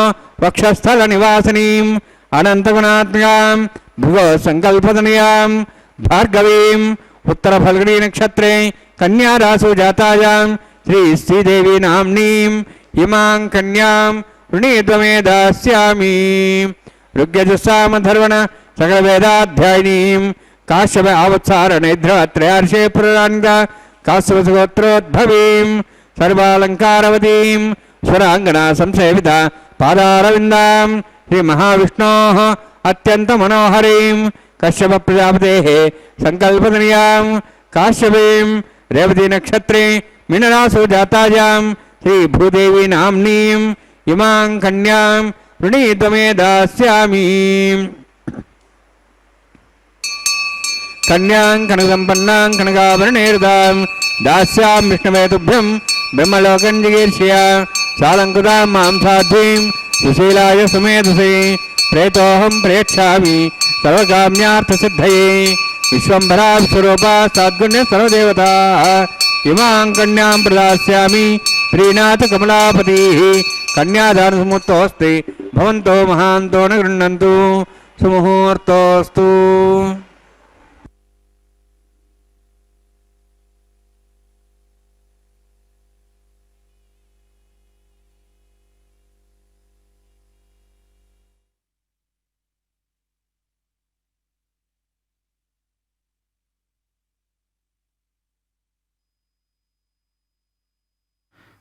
ವಕ್ಷಸ್ಥಲ ನಿವಾಸಿನೀಂ ಅನಂತಗುಣಾತ್ಮಕಾಂ ಭುವೋ ಸಂಕಲ್ಪದನಿಯಾಂ ಭಾರ್ಗವೀಂ ಉತ್ತರ ಫಲ್ಗುಣಿ ನಕ್ಷತ್ರೇ ಕನ್ಯಾರಾಸು ಜಾತಾಯಾಂ ಶ್ರೀ ಶ್ರೀದೇವಿ ನಾಮ್ನೀಂ ಇಮಾಂ ಕನ್ಯಾಂ ಋಣೀತ್ವಮೇ ದಾಸ್ಯಾಮಿ. ಋಗ್ಯಜುಸ್ಸಾಮಧರ್ವಣ ಸಕಲ ವೇದಾಧ್ಯಾಯಿನೀಂ ಕಾಶ್ಯಪ ಆವತ್ಸಾರ ನೈದ್ರ ತ್ರಯಾರ್ಷೇ ಪ್ರರಾಣಿತ ಕಾಶ್ಯಪಗೋತ್ರೋದ್ಭವೀಂ ಸರ್ವಾಲಂಕಾರವತೀಂ ಸ್ವರಾಂಗಣ ಸಂಸೇವಿತ ಪಾದಾರವಿಂದಾಂ ಶ್ರೀ ಮಹಾವಿಷ್ಣೋಃ ಅತ್ಯಂತ ಮನೋಹರೀಂ ಕಶ್ಯಪ ಪ್ರಜಾಪತೇಃ ಸಂಕಲ್ಪದನಿಯಾಂ ಕಾಶ್ಯಪೀಂ ರೇವತಿ ನಕ್ಷತ್ರೇ ಮೀನರಾಸು ಜಾತಾಯಾಂ ಶ್ರೀ ಭೂದೇವಿ ನಾಮ್ನೀಂ ಇಮಾಂ ಕನ್ಯಾಂ ಋಣೀತ್ವಮೇ ದಾಸ್ಯಾಮಿ. ಕನ್ಯಾಂ ಕನಕಸಂಪನ್ನಾಂ ಕನಕಾಭರಣೇರ್ದಾಂ ದಾಸ್ಯಾಂ ವಿಷ್ಣವೇ ತುಭ್ಯಂ ಬ್ರಹ್ಮಲೋಕಂ ಜಿಗೀರ್ಷ್ಯ ಸಾಲಂಕೃತಾಂ ಮಾಂ ಸಾಧ್ವೀಂ ಸುಶೀಲಾಯ ಸುಮೇಧಸೇ ಪ್ರೇತೋಹಂ ಪ್ರೇಕ್ಷಾಮಿ ಸರ್ವಕಾಮ್ಯಾರ್ಥಸಿದ್ಧಯೇ ವಿಶ್ವಂಭರಾ ಸ್ವರೂಪಾ ಸದ್ಗುಣ್ಯ ಸರ್ವದೇವತಾಃ ಇಮಾಂ ಕನ್ಯಾಂ ಪ್ರದಾಸ್ಯಾಮಿ ಪ್ರೀಣಾಥ ಕಮಲಾಪತಿಃ. ಕನ್ಯಾದಾನ ಸುಮುಹೂರ್ತೋಸ್ತಿ ಭವಂತೋ ಮಹಾಂತೋ ನ ಗೃಹ್ಣಂತು ಸುಮುಹೂರ್ತೋಸ್ತು.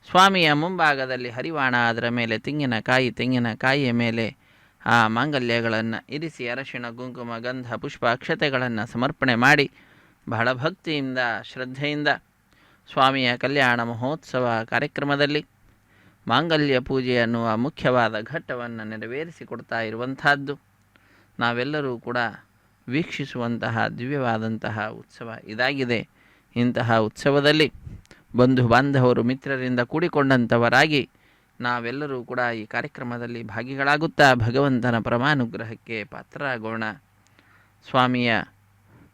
ಸ್ವಾಮಿಯ ಮುಂಭಾಗದಲ್ಲಿ ಹರಿವಾಣ, ಅದರ ಮೇಲೆ ತೆಂಗಿನಕಾಯಿಯ ಮೇಲೆ ಆ ಮಾಂಗಲ್ಯಗಳನ್ನು ಇರಿಸಿ ಅರಶಿಣ ಕುಂಕುಮ ಗಂಧ ಪುಷ್ಪ ಅಕ್ಷತೆಗಳನ್ನು ಸಮರ್ಪಣೆ ಮಾಡಿ ಬಹಳ ಭಕ್ತಿಯಿಂದ ಶ್ರದ್ಧೆಯಿಂದ ಸ್ವಾಮಿಯ ಕಲ್ಯಾಣ ಮಹೋತ್ಸವ ಕಾರ್ಯಕ್ರಮದಲ್ಲಿ ಮಾಂಗಲ್ಯ ಪೂಜೆ ಅನ್ನುವ ಮುಖ್ಯವಾದ ಘಟ್ಟವನ್ನು ನೆರವೇರಿಸಿಕೊಡ್ತಾ ಇರುವಂತಹದ್ದು ನಾವೆಲ್ಲರೂ ಕೂಡ ವೀಕ್ಷಿಸುವಂತಹ ದಿವ್ಯವಾದಂತಹ ಉತ್ಸವ ಇದಾಗಿದೆ. ಇಂತಹ ಉತ್ಸವದಲ್ಲಿ ಬಂಧು ಬಾಂಧವರು ಮಿತ್ರರಿಂದ ಕೂಡಿಕೊಂಡಂಥವರಾಗಿ ನಾವೆಲ್ಲರೂ ಕೂಡ ಈ ಕಾರ್ಯಕ್ರಮದಲ್ಲಿ ಭಾಗಿಗಳಾಗುತ್ತಾ ಭಗವಂತನ ಪರಮಾನುಗ್ರಹಕ್ಕೆ ಪಾತ್ರರಾಗೋಣ. ಸ್ವಾಮಿಯ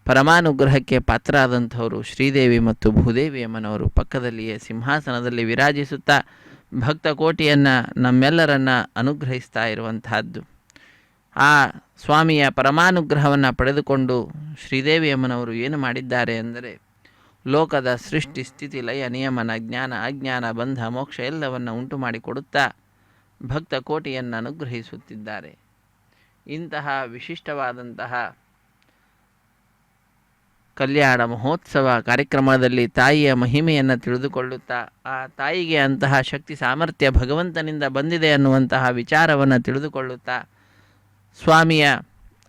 ಪರಮಾನುಗ್ರಹಕ್ಕೆ ಪಾತ್ರರಾದಂಥವರು ಶ್ರೀದೇವಿ ಮತ್ತು ಭೂದೇವಿ ಅಮ್ಮನವರು ಪಕ್ಕದಲ್ಲಿಯೇ ಸಿಂಹಾಸನದಲ್ಲಿ ವಿರಾಜಿಸುತ್ತಾ ಭಕ್ತ ಕೋಟಿಯನ್ನು ನಮ್ಮೆಲ್ಲರನ್ನು ಅನುಗ್ರಹಿಸ್ತಾ ಇರುವಂತಹದ್ದು. ಆ ಸ್ವಾಮಿಯ ಪರಮಾನುಗ್ರಹವನ್ನು ಪಡೆದುಕೊಂಡು ಶ್ರೀದೇವಿ ಅಮ್ಮನವರು ಏನು ಮಾಡಿದ್ದಾರೆ ಅಂದರೆ ಲೋಕದ ಸೃಷ್ಟಿ ಸ್ಥಿತಿ ಲಯ ನಿಯಮನ ಜ್ಞಾನ ಅಜ್ಞಾನ ಬಂಧ ಮೋಕ್ಷ ಎಲ್ಲವನ್ನು ಉಂಟು ಮಾಡಿಕೊಡುತ್ತಾ ಭಕ್ತ ಕೋಟಿಯನ್ನು ಅನುಗ್ರಹಿಸುತ್ತಿದ್ದಾರೆ. ಇಂತಹ ವಿಶಿಷ್ಟವಾದಂತಹ ಕಲ್ಯಾಣ ಮಹೋತ್ಸವ ಕಾರ್ಯಕ್ರಮದಲ್ಲಿ ತಾಯಿಯ ಮಹಿಮೆಯನ್ನು ತಿಳಿದುಕೊಳ್ಳುತ್ತಾ ಆ ತಾಯಿಗೆ ಅಂತಹ ಶಕ್ತಿ ಸಾಮರ್ಥ್ಯ ಭಗವಂತನಿಂದ ಬಂದಿದೆ ಅನ್ನುವಂತಹ ವಿಚಾರವನ್ನು ತಿಳಿದುಕೊಳ್ಳುತ್ತಾ ಸ್ವಾಮಿಯ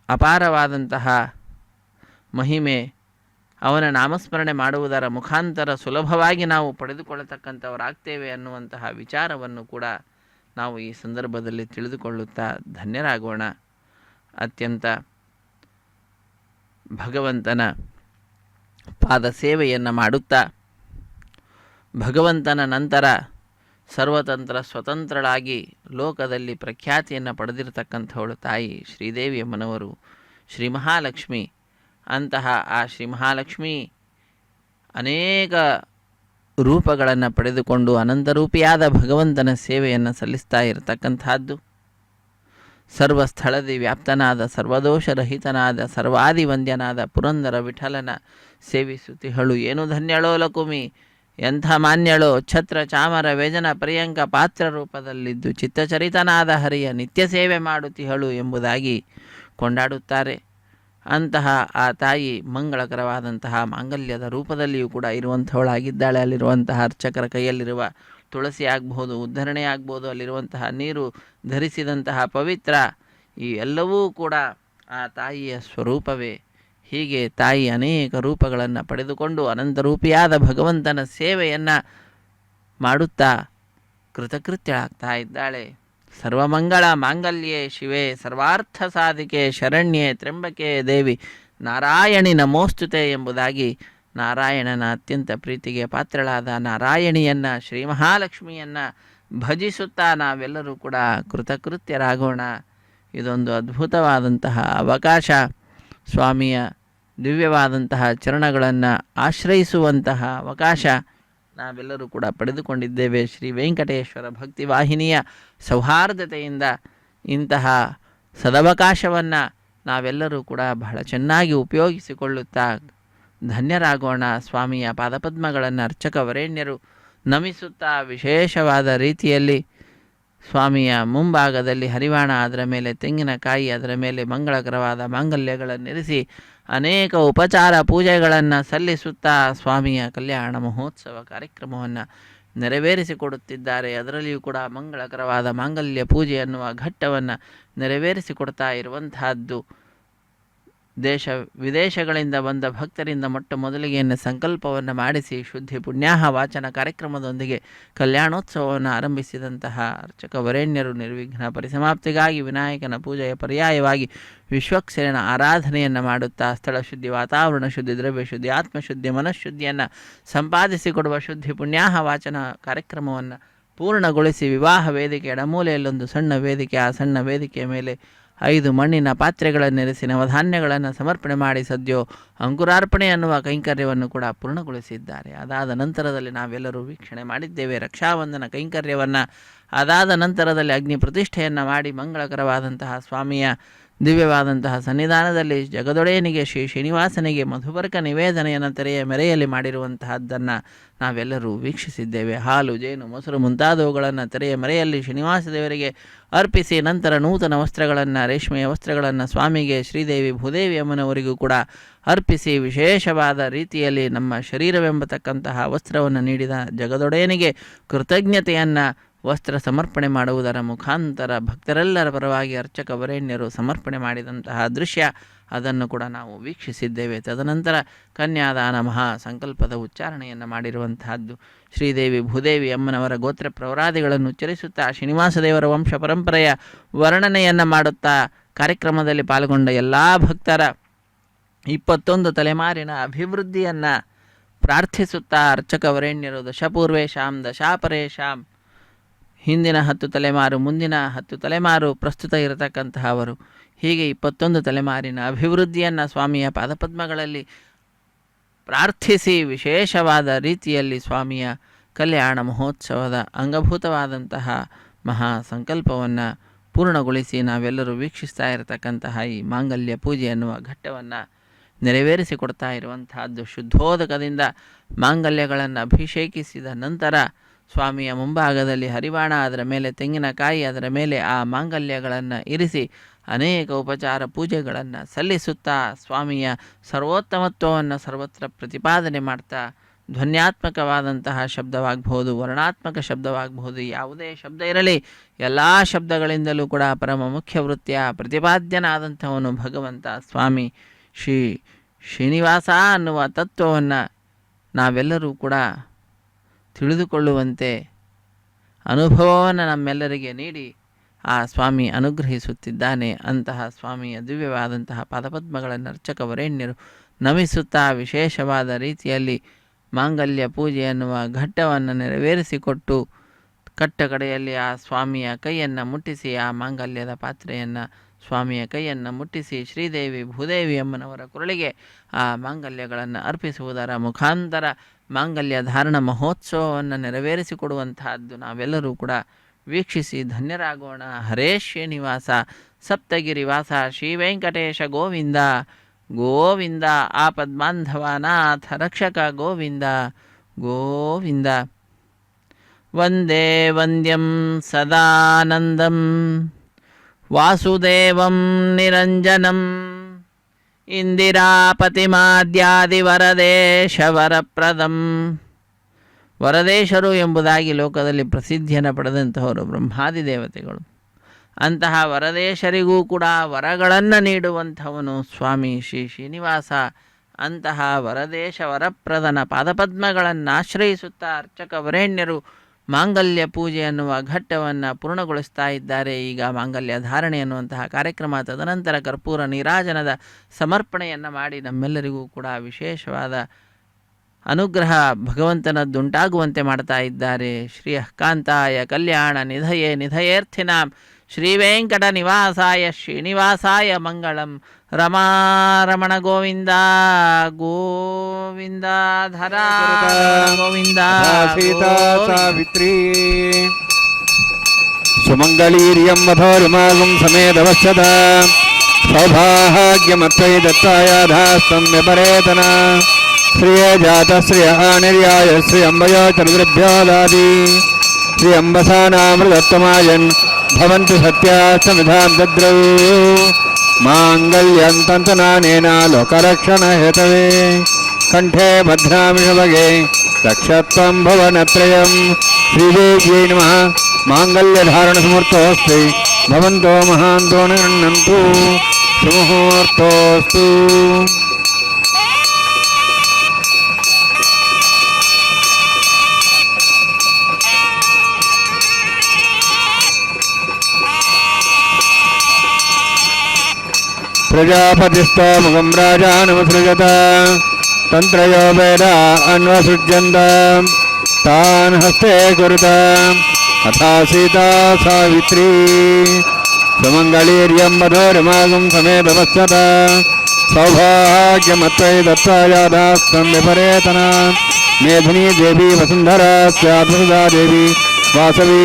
ಅಪಾರವಾದಂತಹ ಮಹಿಮೆ, ಅವನ ನಾಮಸ್ಮರಣೆ ಮಾಡುವುದರ ಮುಖಾಂತರ ಸುಲಭವಾಗಿ ನಾವು ಪಡೆದುಕೊಳ್ಳತಕ್ಕಂಥವರಾಗ್ತೇವೆ ಅನ್ನುವಂತಹ ವಿಚಾರವನ್ನು ಕೂಡ ನಾವು ಈ ಸಂದರ್ಭದಲ್ಲಿ ತಿಳಿದುಕೊಳ್ಳುತ್ತಾ ಧನ್ಯರಾಗೋಣ. ಅತ್ಯಂತ ಭಗವಂತನ ಪಾದ ಸೇವೆಯನ್ನು ಮಾಡುತ್ತಾ ಭಗವಂತನ ನಂತರ ಸರ್ವತಂತ್ರ ಸ್ವತಂತ್ರಳಾಗಿ ಲೋಕದಲ್ಲಿ ಪ್ರಖ್ಯಾತಿಯನ್ನು ಪಡೆದಿರತಕ್ಕಂಥವಳು ತಾಯಿ ಶ್ರೀದೇವಿಯಮ್ಮನವರು, ಶ್ರೀ ಮಹಾಲಕ್ಷ್ಮಿ. ಅಂತಹ ಆ ಶ್ರೀ ಮಹಾಲಕ್ಷ್ಮಿ ಅನೇಕ ರೂಪಗಳನ್ನು ಪಡೆದುಕೊಂಡು ಅನಂತರೂಪಿಯಾದ ಭಗವಂತನ ಸೇವೆಯನ್ನು ಸಲ್ಲಿಸ್ತಾ ಇರತಕ್ಕಂಥದ್ದು. ಸರ್ವಸ್ಥಳದಿ ವ್ಯಾಪ್ತನಾದ ಸರ್ವದೋಷರಹಿತನಾದ ಸರ್ವಾದಿವಂದ್ಯನಾದ ಪುರಂದರ ವಿಠಲನ ಸೇವಿಸುತ್ತಿಹಳು ಏನು ಧನ್ಯಳೋ ಲಕುಮಿ, ಎಂಥ ಮಾನ್ಯಳೋ ಛತ್ರ ಚಾಮರ ವೇಜನ ಪರ್ಯಂಕ ಪಾತ್ರ ರೂಪದಲ್ಲಿದ್ದು ಚಿತ್ತಚರಿತನಾದ ಹರಿಯ ನಿತ್ಯ ಸೇವೆ ಮಾಡುತ್ತಿಹಳು ಎಂಬುದಾಗಿ ಕೊಂಡಾಡುತ್ತಾರೆ. ಅಂತಹ ಆ ತಾಯಿ ಮಂಗಳಕರವಾದಂತಹ ಮಾಂಗಲ್ಯದ ರೂಪದಲ್ಲಿಯೂ ಕೂಡ ಇರುವಂಥವಳಾಗಿದ್ದಾಳೆ. ಅಲ್ಲಿರುವಂತಹ ಅರ್ಚಕರ ಕೈಯಲ್ಲಿರುವ ತುಳಸಿ ಆಗ್ಬೋದು, ಉದ್ಧರಣೆ ಆಗ್ಬೋದು, ಅಲ್ಲಿರುವಂತಹ ನೀರು ಧರಿಸಿದಂತಹ ಪವಿತ್ರ, ಈ ಎಲ್ಲವೂ ಕೂಡ ಆ ತಾಯಿಯ ಸ್ವರೂಪವೇ. ಹೀಗೆ ತಾಯಿ ಅನೇಕ ರೂಪಗಳನ್ನು ಪಡೆದುಕೊಂಡು ಅನಂತರೂಪಿಯಾದ ಭಗವಂತನ ಸೇವೆಯನ್ನು ಮಾಡುತ್ತಾ ಕೃತಕೃತ್ಯಳಾಗ್ತಾ ಇದ್ದಾಳೆ. ಸರ್ವಮಂಗಳ ಮಾಂಗಲ್ಯೆ ಶಿವೆ ಸರ್ವಾರ್ಥ ಸಾಧಿಕೆ ಶರಣ್ಯೆ ತ್ರ್ಯಂಬಕೆ ದೇವಿ ನಾರಾಯಣಿ ನಮೋಸ್ತುತೆ ಎಂಬುದಾಗಿ ನಾರಾಯಣನ ಅತ್ಯಂತ ಪ್ರೀತಿಗೆ ಪಾತ್ರಳಾದ ನಾರಾಯಣಿಯನ್ನು ಶ್ರೀ ಮಹಾಲಕ್ಷ್ಮಿಯನ್ನು ಭಜಿಸುತ್ತಾ ನಾವೆಲ್ಲರೂ ಕೂಡ ಕೃತಕೃತ್ಯರಾಗೋಣ. ಇದೊಂದು ಅದ್ಭುತವಾದಂತಹ ಅವಕಾಶ. ಸ್ವಾಮಿಯ ದಿವ್ಯವಾದಂತಹ ಚರಣಗಳನ್ನು ಆಶ್ರಯಿಸುವಂತಹ ಅವಕಾಶ ನಾವೆಲ್ಲರೂ ಕೂಡ ಪಡೆದುಕೊಂಡಿದ್ದೇವೆ. ಶ್ರೀ ವೆಂಕಟೇಶ್ವರ ಭಕ್ತಿ ವಾಹಿನಿಯ ಸೌಹಾರ್ದತೆಯಿಂದ ಇಂತಹ ಸದವಕಾಶವನ್ನು ನಾವೆಲ್ಲರೂ ಕೂಡ ಬಹಳ ಚೆನ್ನಾಗಿ ಉಪಯೋಗಿಸಿಕೊಳ್ಳುತ್ತಾ ಧನ್ಯರಾಗೋಣ. ಸ್ವಾಮಿಯ ಪಾದಪದ್ಮಗಳನ್ನು ಅರ್ಚಕ ವರೇಣ್ಯರು ನಮಿಸುತ್ತಾ ವಿಶೇಷವಾದ ರೀತಿಯಲ್ಲಿ ಸ್ವಾಮಿಯ ಮುಂಭಾಗದಲ್ಲಿ ಹರಿವಾಣ, ಅದರ ಮೇಲೆ ತೆಂಗಿನಕಾಯಿ, ಅದರ ಮೇಲೆ ಮಂಗಳಕರವಾದ ಮಾಂಗಲ್ಯಗಳನ್ನಿರಿಸಿ ಅನೇಕ ಉಪಚಾರ ಪೂಜೆಗಳನ್ನು ಸಲ್ಲಿಸುತ್ತಾ ಸ್ವಾಮಿಯ ಕಲ್ಯಾಣ ಮಹೋತ್ಸವ ಕಾರ್ಯಕ್ರಮವನ್ನು ನೆರವೇರಿಸಿಕೊಡುತ್ತಿದ್ದಾರೆ. ಅದರಲ್ಲಿಯೂ ಕೂಡ ಮಂಗಳಕರವಾದ ಮಾಂಗಲ್ಯ ಪೂಜೆ ಅನ್ನುವ ಘಟ್ಟವನ್ನು ನೆರವೇರಿಸಿಕೊಡ್ತಾ ಇರುವಂತಹದ್ದು. ದೇಶ ವಿದೇಶಗಳಿಂದ ಬಂದ ಭಕ್ತರಿಂದ ಮೊಟ್ಟ ಮೊದಲಿಗೆ ಸಂಕಲ್ಪವನ್ನು ಮಾಡಿಸಿ ಶುದ್ಧಿ ಪುಣ್ಯಾಹ ವಾಚನ ಕಾರ್ಯಕ್ರಮದೊಂದಿಗೆ ಕಲ್ಯಾಣೋತ್ಸವವನ್ನು ಆರಂಭಿಸಿದಂತಹ ಅರ್ಚಕ ವರೇಣ್ಯರು ನಿರ್ವಿಘ್ನ ಪರಿಸಮಾಪ್ತಿಗಾಗಿ ವಿನಾಯಕನ ಪೂಜೆಯ ಪರ್ಯಾಯವಾಗಿ ವಿಶ್ವಕ್ಸೇನ ಆರಾಧನೆಯನ್ನು ಮಾಡುತ್ತಾ ಸ್ಥಳ ಶುದ್ಧಿ, ವಾತಾವರಣ ಶುದ್ಧಿ, ದ್ರವ್ಯ ಶುದ್ಧಿ, ಆತ್ಮಶುದ್ಧಿ, ಮನಃಶುದ್ಧಿಯನ್ನು ಸಂಪಾದಿಸಿಕೊಡುವ ಶುದ್ಧಿ ಪುಣ್ಯಾಹ ವಾಚನ ಕಾರ್ಯಕ್ರಮವನ್ನು ಪೂರ್ಣಗೊಳಿಸಿ ವಿವಾಹ ವೇದಿಕೆ ಎಡಮೂಲೆಯಲ್ಲೊಂದು ಸಣ್ಣ ವೇದಿಕೆ, ಆ ಸಣ್ಣ ವೇದಿಕೆಯ ಮೇಲೆ 5 ಮಣ್ಣಿನ ಪಾತ್ರೆಗಳನ್ನಿರಿಸಿ ನವಧಾನ್ಯಗಳನ್ನು ಸಮರ್ಪಣೆ ಮಾಡಿ ಸದ್ಯೋ ಅಂಕುರಾರ್ಪಣೆ ಅನ್ನುವ ಕೈಂಕರ್ಯವನ್ನು ಕೂಡ ಪೂರ್ಣಗೊಳಿಸಿದ್ದಾರೆ. ಅದಾದ ನಂತರದಲ್ಲಿ ನಾವೆಲ್ಲರೂ ವೀಕ್ಷಣೆ ಮಾಡಿದ್ದೇವೆ ರಕ್ಷಾವಂದನ ಕೈಂಕರ್ಯವನ್ನು. ಅದಾದ ನಂತರದಲ್ಲಿ ಅಗ್ನಿ ಪ್ರತಿಷ್ಠೆಯನ್ನು ಮಾಡಿ ಮಂಗಳಕರವಾದಂತಹ ಸ್ವಾಮಿಯ ದಿವ್ಯವಾದಂತಹ ಸನ್ನಿಧಾನದಲ್ಲಿ ಜಗದೊಡೆಯನಿಗೆ ಶ್ರೀ ಶ್ರೀನಿವಾಸನಿಗೆ ಮಧುಬರ್ಕ ನಿವೇದನೆಯನ್ನು ತೆರೆಯ ಮೆರೆಯಲ್ಲಿ ಮಾಡಿರುವಂತಹದ್ದನ್ನು ನಾವೆಲ್ಲರೂ ವೀಕ್ಷಿಸಿದ್ದೇವೆ. ಹಾಲು, ಜೇನು, ಮೊಸರು ಮುಂತಾದವುಗಳನ್ನು ತೆರೆಯ ಮೆರೆಯಲ್ಲಿ ಶ್ರೀನಿವಾಸ ದೇವರಿಗೆ ಅರ್ಪಿಸಿ ನಂತರ ನೂತನ ವಸ್ತ್ರಗಳನ್ನು, ರೇಷ್ಮೆಯ ವಸ್ತ್ರಗಳನ್ನು ಸ್ವಾಮಿಗೆ ಶ್ರೀದೇವಿ ಭೂದೇವಿ ಅಮ್ಮನವರಿಗೂ ಕೂಡ ಅರ್ಪಿಸಿ ವಿಶೇಷವಾದ ರೀತಿಯಲ್ಲಿ ನಮ್ಮ ಶರೀರವೆಂಬತಕ್ಕಂತಹ ವಸ್ತ್ರವನ್ನು ನೀಡಿದ ಜಗದೊಡೆಯನಿಗೆ ಕೃತಜ್ಞತೆಯನ್ನು ವಸ್ತ್ರ ಸಮರ್ಪಣೆ ಮಾಡುವುದರ ಮುಖಾಂತರ ಭಕ್ತರೆಲ್ಲರ ಪರವಾಗಿ ಅರ್ಚಕ ವರೇಣ್ಯರು ಸಮರ್ಪಣೆ ಮಾಡಿದಂತಹ ದೃಶ್ಯ, ಅದನ್ನು ಕೂಡ ನಾವು ವೀಕ್ಷಿಸಿದ್ದೇವೆ. ತದನಂತರ ಕನ್ಯಾದಾನ ಮಹಾ ಸಂಕಲ್ಪದ ಉಚ್ಚಾರಣೆಯನ್ನು ಮಾಡಿರುವಂತಹದ್ದು. ಶ್ರೀದೇವಿ ಭೂದೇವಿ ಅಮ್ಮನವರ ಗೋತ್ರ ಪ್ರವರಾದಿಗಳನ್ನು ಉಚ್ಚರಿಸುತ್ತಾ ಶ್ರೀನಿವಾಸ ದೇವರ ವಂಶ ಪರಂಪರೆಯ ವರ್ಣನೆಯನ್ನು ಮಾಡುತ್ತಾ ಕಾರ್ಯಕ್ರಮದಲ್ಲಿ ಪಾಲ್ಗೊಂಡ ಎಲ್ಲ ಭಕ್ತರ 21 ತಲೆಮಾರಿನ ಅಭಿವೃದ್ಧಿಯನ್ನು ಪ್ರಾರ್ಥಿಸುತ್ತಾ ಅರ್ಚಕ ವರೇಣ್ಯರು ದಶಪೂರ್ವೇಶಾಂ ದಶಾಪರೇಶಾಂ, ಹಿಂದಿನ 10 ತಲೆಮಾರು, ಮುಂದಿನ 10 ತಲೆಮಾರು, ಪ್ರಸ್ತುತ ಇರತಕ್ಕಂತಹವರು, ಹೀಗೆ 21 ತಲೆಮಾರಿನ ಅಭಿವೃದ್ಧಿಯನ್ನು ಸ್ವಾಮಿಯ ಪಾದಪದ್ಮಗಳಲ್ಲಿ ಪ್ರಾರ್ಥಿಸಿ ವಿಶೇಷವಾದ ರೀತಿಯಲ್ಲಿ ಸ್ವಾಮಿಯ ಕಲ್ಯಾಣ ಮಹೋತ್ಸವದ ಅಂಗಭೂತವಾದಂತಹ ಮಹಾ ಸಂಕಲ್ಪವನ್ನು ಪೂರ್ಣಗೊಳಿಸಿ ನಾವೆಲ್ಲರೂ ವೀಕ್ಷಿಸ್ತಾ ಇರತಕ್ಕಂತಹ ಈ ಮಾಂಗಲ್ಯ ಪೂಜೆ ಎನ್ನುವ ಘಟ್ಟವನ್ನು ನೆರವೇರಿಸಿಕೊಡ್ತಾ ಇರುವಂತಹದ್ದು. ಶುದ್ಧೋದಕದಿಂದ ಮಾಂಗಲ್ಯಗಳನ್ನು ಅಭಿಷೇಕಿಸಿದ ನಂತರ ಸ್ವಾಮಿಯ ಮುಂಭಾಗದಲ್ಲಿ ಹರಿವಾಣ, ಅದರ ಮೇಲೆ ತೆಂಗಿನಕಾಯಿ, ಅದರ ಮೇಲೆ ಆ ಮಾಂಗಲ್ಯಗಳನ್ನು ಇರಿಸಿ ಅನೇಕ ಉಪಚಾರ ಪೂಜೆಗಳನ್ನು ಸಲ್ಲಿಸುತ್ತಾ ಸ್ವಾಮಿಯ ಸರ್ವೋತ್ತಮತ್ವವನ್ನು ಸರ್ವತ್ರ ಪ್ರತಿಪಾದನೆ ಮಾಡ್ತಾ ಧ್ವನ್ಯಾತ್ಮಕವಾದಂತಹ ಶಬ್ದವಾಗಬಹುದು, ವರ್ಣಾತ್ಮಕ ಶಬ್ದವಾಗಬಹುದು, ಯಾವುದೇ ಶಬ್ದ ಇರಲಿ ಎಲ್ಲ ಶಬ್ದಗಳಿಂದಲೂ ಕೂಡ ಪರಮ ಮುಖ್ಯ ವೃತ್ತಿಯ ಪ್ರತಿಪಾದ್ಯನಾದಂಥವನು ಭಗವಂತ ಸ್ವಾಮಿ ಶ್ರೀನಿವಾಸ ಅನ್ನುವ ತತ್ವವನ್ನು ನಾವೆಲ್ಲರೂ ಕೂಡ ತಿಳಿದುಕೊಳ್ಳುವಂತೆ ಅನುಭವವನ್ನು ನಮ್ಮೆಲ್ಲರಿಗೆ ನೀಡಿ ಆ ಸ್ವಾಮಿ ಅನುಗ್ರಹಿಸುತ್ತಿದ್ದಾನೆ. ಅಂತಹ ಸ್ವಾಮಿಯ ದಿವ್ಯವಾದಂತಹ ಪಾದಪದ್ಮಗಳನ್ನು ಅರ್ಚಕ ವರೇಣ್ಯರು ನಮಿಸುತ್ತಾ ವಿಶೇಷವಾದ ರೀತಿಯಲ್ಲಿ ಮಾಂಗಲ್ಯ ಪೂಜೆ ಎನ್ನುವ ಘಟ್ಟವನ್ನು ನೆರವೇರಿಸಿಕೊಟ್ಟು ಕಟ್ಟ ಕಡೆಯಲ್ಲಿ ಆ ಸ್ವಾಮಿಯ ಕೈಯನ್ನು ಮುಟ್ಟಿಸಿ ಆ ಮಾಂಗಲ್ಯದ ಪಾತ್ರೆಯನ್ನು ಸ್ವಾಮಿಯ ಕೈಯನ್ನು ಮುಟ್ಟಿಸಿ ಶ್ರೀದೇವಿ ಭೂದೇವಿ ಅಮ್ಮನವರ ಕುರಳಿಗೆ ಆ ಮಾಂಗಲ್ಯಗಳನ್ನು ಅರ್ಪಿಸುವುದರ ಮುಖಾಂತರ ಮಾಂಗಲ್ಯ ಧಾರಣ ಮಹೋತ್ಸವವನ್ನು ನೆರವೇರಿಸಿಕೊಡುವಂತಹದ್ದು ನಾವೆಲ್ಲರೂ ಕೂಡ ವೀಕ್ಷಿಸಿ ಧನ್ಯರಾಗೋಣ. ಹರೇ ಶ್ರೀನಿವಾಸ ಸಪ್ತಗಿರಿವಾಸ ಶ್ರೀ ವೆಂಕಟೇಶ ಗೋವಿಂದ ಗೋವಿಂದ. ಆಪದ್ಮಾಂಧವಾನಾಥ ರಕ್ಷಕ ಗೋವಿಂದ ಗೋವಿಂದ. ವಂದೇ ವಂದ್ಯಂ ಸದಾನಂದಂ ವಾಸುದೇವಂ ನಿರಂಜನಂ ಇಂದಿರಾಪತಿಮಾದ್ಯಾದಿವರದೇಶವರಪ್ರದಂ. ವರದೇಶರು ಎಂಬುದಾಗಿ ಲೋಕದಲ್ಲಿ ಪ್ರಸಿದ್ಧಿಯನ್ನು ಪಡೆದಂತಹವರು ಬ್ರಹ್ಮಾದಿ ದೇವತೆಗಳು. ಅಂತಹ ವರದೇಶರಿಗೂ ಕೂಡ ವರಗಳನ್ನು ನೀಡುವಂಥವನು ಸ್ವಾಮಿ ಶ್ರೀನಿವಾಸ. ಅಂತಹ ವರದೇಶ ವರಪ್ರದನ ಪಾದಪದ್ಮಗಳನ್ನು ಆಶ್ರಯಿಸುತ್ತಾ ಅರ್ಚಕ ವರೇಣ್ಯರು ಮಾಂಗಲ್ಯ ಪೂಜೆ ಅನ್ನುವ ಘಟ್ಟವನ್ನು ಪೂರ್ಣಗೊಳಿಸ್ತಾ ಇದ್ದಾರೆ. ಈಗ ಮಾಂಗಲ್ಯ ಧಾರಣೆ ಅನ್ನುವಂತಹ ಕಾರ್ಯಕ್ರಮ, ತದನಂತರ ಕರ್ಪೂರ ನೀರಾಜನದ ಸಮರ್ಪಣೆಯನ್ನು ಮಾಡಿ ನಮ್ಮೆಲ್ಲರಿಗೂ ಕೂಡ ವಿಶೇಷವಾದ ಅನುಗ್ರಹ ಭಗವಂತನದ್ದುಂಟಾಗುವಂತೆ ಮಾಡ್ತಾ ಇದ್ದಾರೆ. ಶ್ರೀ ಕಾಂತಾಯ ಕಲ್ಯಾಣ ನಿಧಯೇ ನಿಧಯೇರ್ಥಿನಾಂ ಶ್ರೀ ವೆಂಕಟ ನಿವಾಸಾಯ ಶ್ರೀನಿವಾಸಾಯ ಮಂಗಳಂ. ರಮಾರಮಣ ಗೋವಿಂದ ಗೋವಿಂದ. ಧರಾ ಗೋವಿಂದ. ಸೀತಾ ಸಾವಿತ್ರಿ ಸುಮಂಗಳೀರ್ಯಂ ಮಧೋರಿಮಾಗಂ ಸಮೇತವಶ್ಯದ ಸೌಭಾಗ್ಯಮತ್ವೈ ದತ್ತಾಯಾಧಾಸ್ತಂ ವ್ಯಪರೇತನ ಶ್ರಿಯ ಜಾತ ಶ್ರಿಯ ನಿರ್ಯಾಯ ಶ್ರೀ ಅಂಬಯೋ ಚಂದ್ರಭ್ಯೋ ದಾದಿ ಶ್ರೀ ಅಂಬಸಾನಾಮೃತತ್ತಮಾಯನ್ ಭವಂತು ಸತ್ಯಾ ಸಮಿಧಾಂ ದದ್ರೌ ಮಾಂಗಲ್ಯಂ ತಂತುನಾನೇನ ಲೋಕರಕ್ಷಣ ಹೇತವೇ ಕಂಠೆ ಭದ್ರಾಮಿ ಶುಭಗೆ ರಕ್ಷತ್ವಂ ಭವನತ್ರಯಂ. ಶ್ರೀದೇವ್ಯೈ ನಮಃ. ಮಾಂಗಲ್ಯಧಾರಣ ಸಮರ್ಥೋಸ್ತಿ ಭವಂತೋ ಮಹಾಂತೋ ನಿಗೃಹ್ಣಂತು ಸುಮುಹೂರ್ತೋಸ್ತು. ಪ್ರಜಾಪತಿಸ್ಥೋ ಮುಖಂ ರಾಜಾನುಸೃಜತ ತಂತ್ರಯೋ ವೇದ ಅನ್ವಸೃಜ್ಯಂತ ತಾನ್ ಹಸ್ತೆ ಕುರುತ ಅಥಾ ಸೀತಾ ಸಾವಿತ್ರಿ ಸುಮಂಗಳೀರ್ಯಂ ಮಧೋರಿಮಾಗಂ ಸಮೇತವಶ್ಯತ ಸೌಭಾಗ್ಯಮತ್ವೈ ದತ್ತಾಯಾದಾಸ್ತಂ ವ್ಯಪರೇತನ ಮೇಧಿನಿ ದೇವಿ ವಸುಂಧರಾ ಸ್ಯಾತ್ ವಸುಧಾ ದೇವಿ ವಾಸವೀ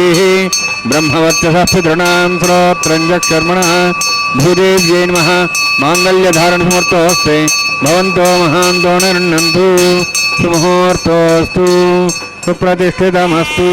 ಬ್ರಹ್ಮವರ್ಚಸಃ ಪಿತॄಣಾಂ ಶ್ರೋತ್ರಂಜಕ್ಷರ್ಮಣಃ ಭೂದೇವ್ಯೈ ನಮಃ. ಮಾಂಗಲ್ಯಧಾರಣ ಸಮರ್ಥೋಸ್ತೆ ಭವಂತೋ ಮಹಾಂತೋ ನಿಗೃಹ್ಣಂತು ಸುಮುಹೂರ್ತೋಸ್ತು ಸುಪ್ರತಿಷ್ಠಿತಮಸ್ತು.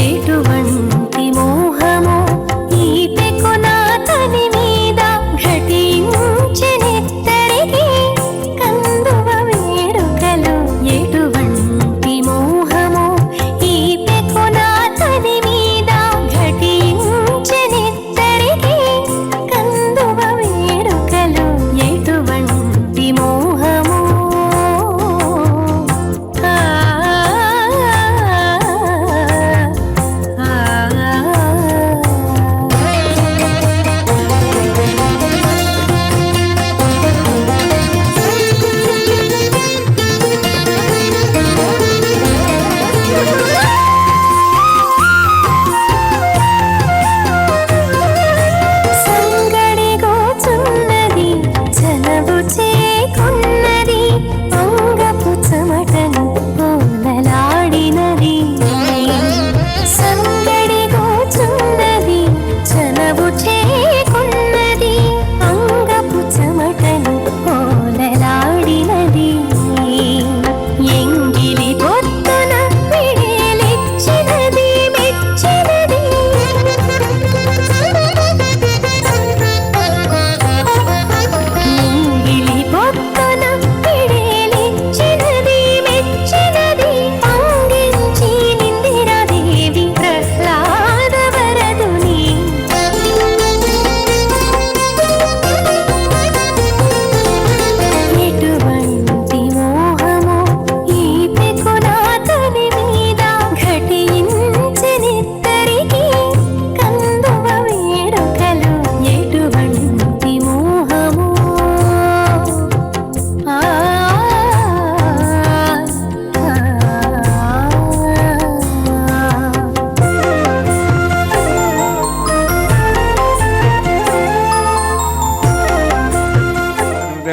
ఎటువంటి మోహము ఈ పెకునాతని మీద ఘటించి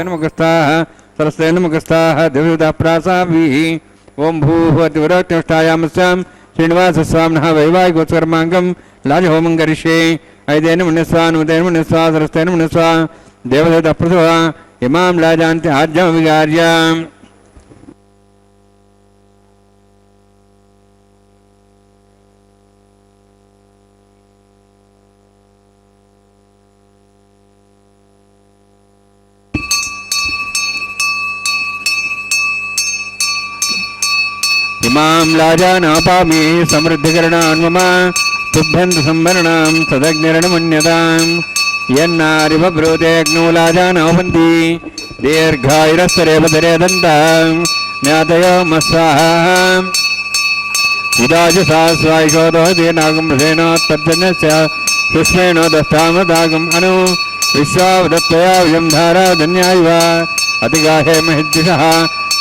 सरस्तेन मुखस्थाः सरस्तेन मुखस्थाः दिव्यदाप्रासाभिः ओम भूभवतिवरत्युष्टायामस्यां श्रीनिवासस्वामिनः वैवाहिकोत्सर्माङ्गं लाजहोमं करिष्ये ऐदेन मुनिस्वा नुदेन मुनिस्वा सरस्तेन मुनिस्वा देवदत्तप्रसवा इमां लाजान्ति आज्यमविगार्याम् इमां लाजानापामि समृद्धिकरणान् मम तुभ्यन्तु संवरणां तदग्निरणमन्यताम् यन्नारिवब्रूतेऽग्नौ लाजानोपन्ति दीर्घायुरस्तरेपधरे दन्तां ज्ञातयो मस्वाहा उदाजसा स्वायशोदोदीनागमृषेणोत्तर्जन्यस्य सुष्मेणोदस्तामदागम् अनु विश्वावदत्तया विजं धाराधन्यायव अतिगाहे महिद्विषः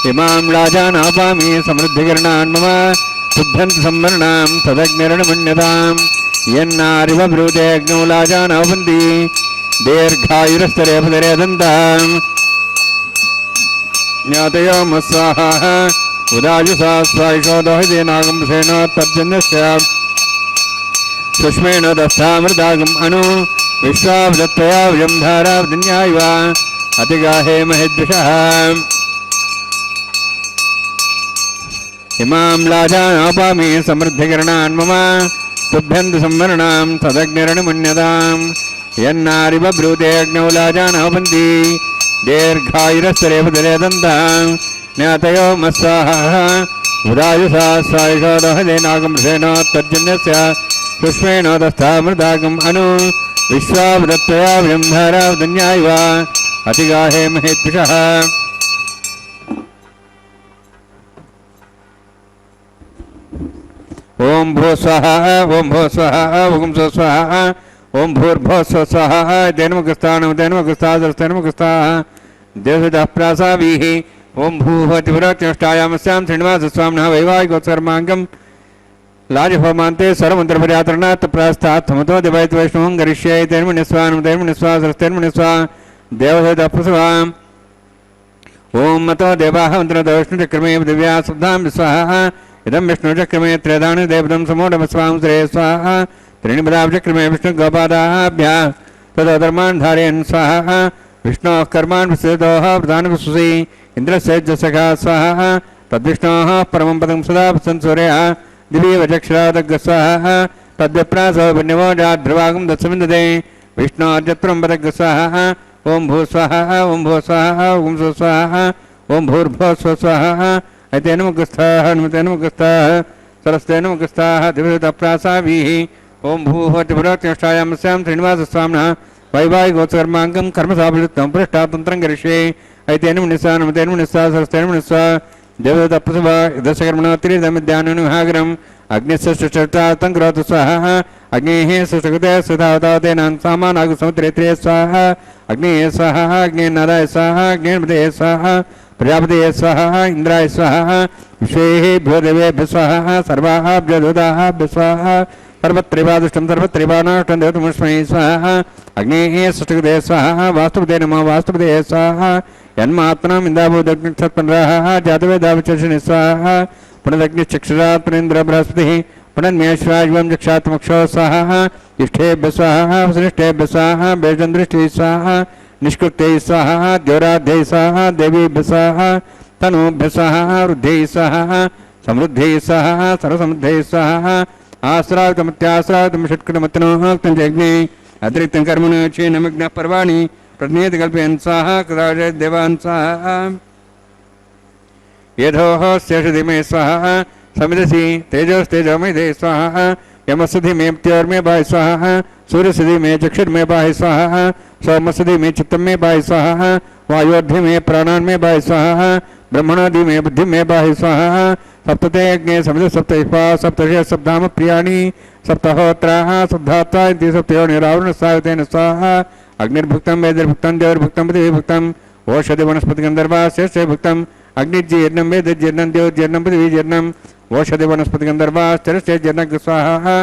इमां लाजानापामि समृद्धिकरणान् मम तुभ्यन्तु संवरणां तदग्निरणमन्यताम् यन्नारिवब्रूते अग्नौ लाजानोपन्ति दीर्घायुरस्तरेपधरे दन्तां ज्ञातयो मस्वाहा उदाजुषा स्वायशोदोहितेनागमृषेणोत्तर्जन्यस्य सुष्मेण दस्तामृतागम् अनु विश्वावदत्तया विजं धारावधिन्यायव अतिगाहे महिद्विषः इमां लाजानापामि समृद्धिकरणान् मम तुभ्यन्तु संवरणां तदग्निरणमन्यताम् यन्नारिवब्रूते अग्नौ लाजानोपन्ति दीर्घायुरस्तरेपधरे दन्तां ज्ञातयो मस्वाहा उदायुषा स्वायशोदोहितेनागमृषेणोत्तर्जन्यस्य सुष्मेणोदस्तामृतागम् अनु विश्वावदत्तया विजं धारावधिन्यायव अतिगाहे महिद्विषः ओम भू स्वाहा ओम भू स्वाहा ओम सो स्वाहा ओम भूर्भुव स्वाहा तेनमुखस्थाः देवदप्रासाभिः ओम भूभवतिवरत्युष्टायामस्यां श्रीनिवासस्वामिनः वैवाहिकोत्सर्माङ्गं लाजहोमान्ते सर्वमन्त्रपर्यातरणात् प्रास्तात् थमतो दिवैतवैष्णवं करिष्ये तेन्मुनिस्वा नुदेन्मुनिस्वा सरस्तेन्मुनिस्वा देवदत्तप्रसवाम् ओम मतो देवाः मन्त्रतो विष्णुचक्रमे दिव्या शुद्धां स्वाहा इदं विष्णुचक्रमे त्रेधानि देवदं समूढमस्वां श्रे स्वाहा त्रीणि पदाब्जक्रमे विष्णुगोपादाभ्यः तदधर्मान् धारयन् स्वाहा विष्णोः कर्मान् विस्तृतोः प्रधानकुसुषी इन्द्रस्य जसखा स्वाहा तद्विष्णोः परमं पदं सदा संसूर्यः दिवीवचक्षरादग् स्वाहा तद्विप्रासो विन्यवोजाध्रुवागं दत्समिन्दते विष्णोर्जत्रं पदग् स्वाहा ओम भू स्वाहा ओम भू स्वाहा ओम सो स्वाहा ओम भूर्भुव स्वाहा ऐतेन मुखस्थाः नुतेन मुखस्थाः सरस्तेन मुखस्थाः दिव्यदप्रासाभिः ओम भूभवतिवरत्युष्टायामस्यां श्रीनिवासस्वामिनः वैवाहिकोत्सर्माङ्गं कर्मसाफल्यं पृष्ठातन्त्रं करिष्ये ऐतेन मुनिस्वा नुतेन मुनिस्वा सरस्तेन मुनिस्वा देवदत्तप्रसवा दशकर्मणोत्तरीदमिद्यानुविहागरम् अग्निस्य सृष्टार्थं करोतु स्वाहा अग्नेः सृष्टकृते सुधावतातेनान् सामानागसमुद्रेत्रे स्वाहा अग्नेः स्वाहा अग्नेर्नादाय स्वाहा अग्नेर्मदे स्वाहा प्रजापतये स्वाहा इंद्राय स्वाहा विश्वेभ्यो देवेभ्यः स्वाहा सर्वाभ्यो दूताभ्यः स्वाहा सर्वत्रैवादुष्टं सर्वत्रैवानाष्टं देवतमस्मै स्वाहा अग्नेः सृष्टकृते स्वाहा वास्तुपते नमः वास्तुपते स्वाहा यन्मात्मनाम् इन्दाभूदग्निक्षत्पन्राः जातवेदावचर्षणि स्वाहा पुनदग्निश्चक्षुरात् पुनेन्द्र बृहस्पतिः पुनन्मेश्वाजिवं चक्षात्मक्षो स्वाहा इष्टेभ्यः स्वाहा वसिष्ठेभ्यः स्वाहा बेजन्दृष्टिः स्वाहा निष्कृत्यै स्वाहा द्योराध्यै स्वाहा देवीभ्यः स्वाहा तनूभ्यः स्वाहा वृद्ध्यै स्वाहा समृद्ध्यै स्वाहा सर्वसमृद्ध्यै स्वाहा आश्रावितमत्याश्रावितं षट्कृतमत्नोक्तं जज्ञे अतिरिक्तं कर्मणि क्षीणमग्नः पर्वाणि प्रज्ञेति कल्पयन् स्वाहा कदाचित् देवान् स्वाहा यथोः शेषधिमे स्वाहा समिदसि तेजोस्तेजोमयदे स्वाहा यमस्सुधि मे प्त्योर्मे पाहि स्वाहा सूर्यसुधि मे चक्षुर्मे पाहि स्वाहा सोमसुधि मे चित्तं मे पाहि स्वाहा वायोर्धि मे प्राणान् मे पाहि स्वाहा ब्रह्मणोधि मे बुद्धिं मे पाहि स्वाहा सप्तते अग्ने समिध सप्तैपा सप्तर्षि सप्ताम प्रियाणि सप्तहोत्राः सप्तात्वा इति सप्तयोनिरावरणसावितेन स्वाहा अग्निर्भुक्तं वेदिर्भुक्तं देवर्भुक्तं पृथिवीभुक्तं ओषधि वनस्पतिगन्धर्वा शेषे भुक्तं अग्निजीर्णं वेदजीर्णं देवजीर्णं पृथिवीजीर्णं ओषधि वनस्पतिगन्धर्वाश्चरश्चे जीर्णं स्वाहा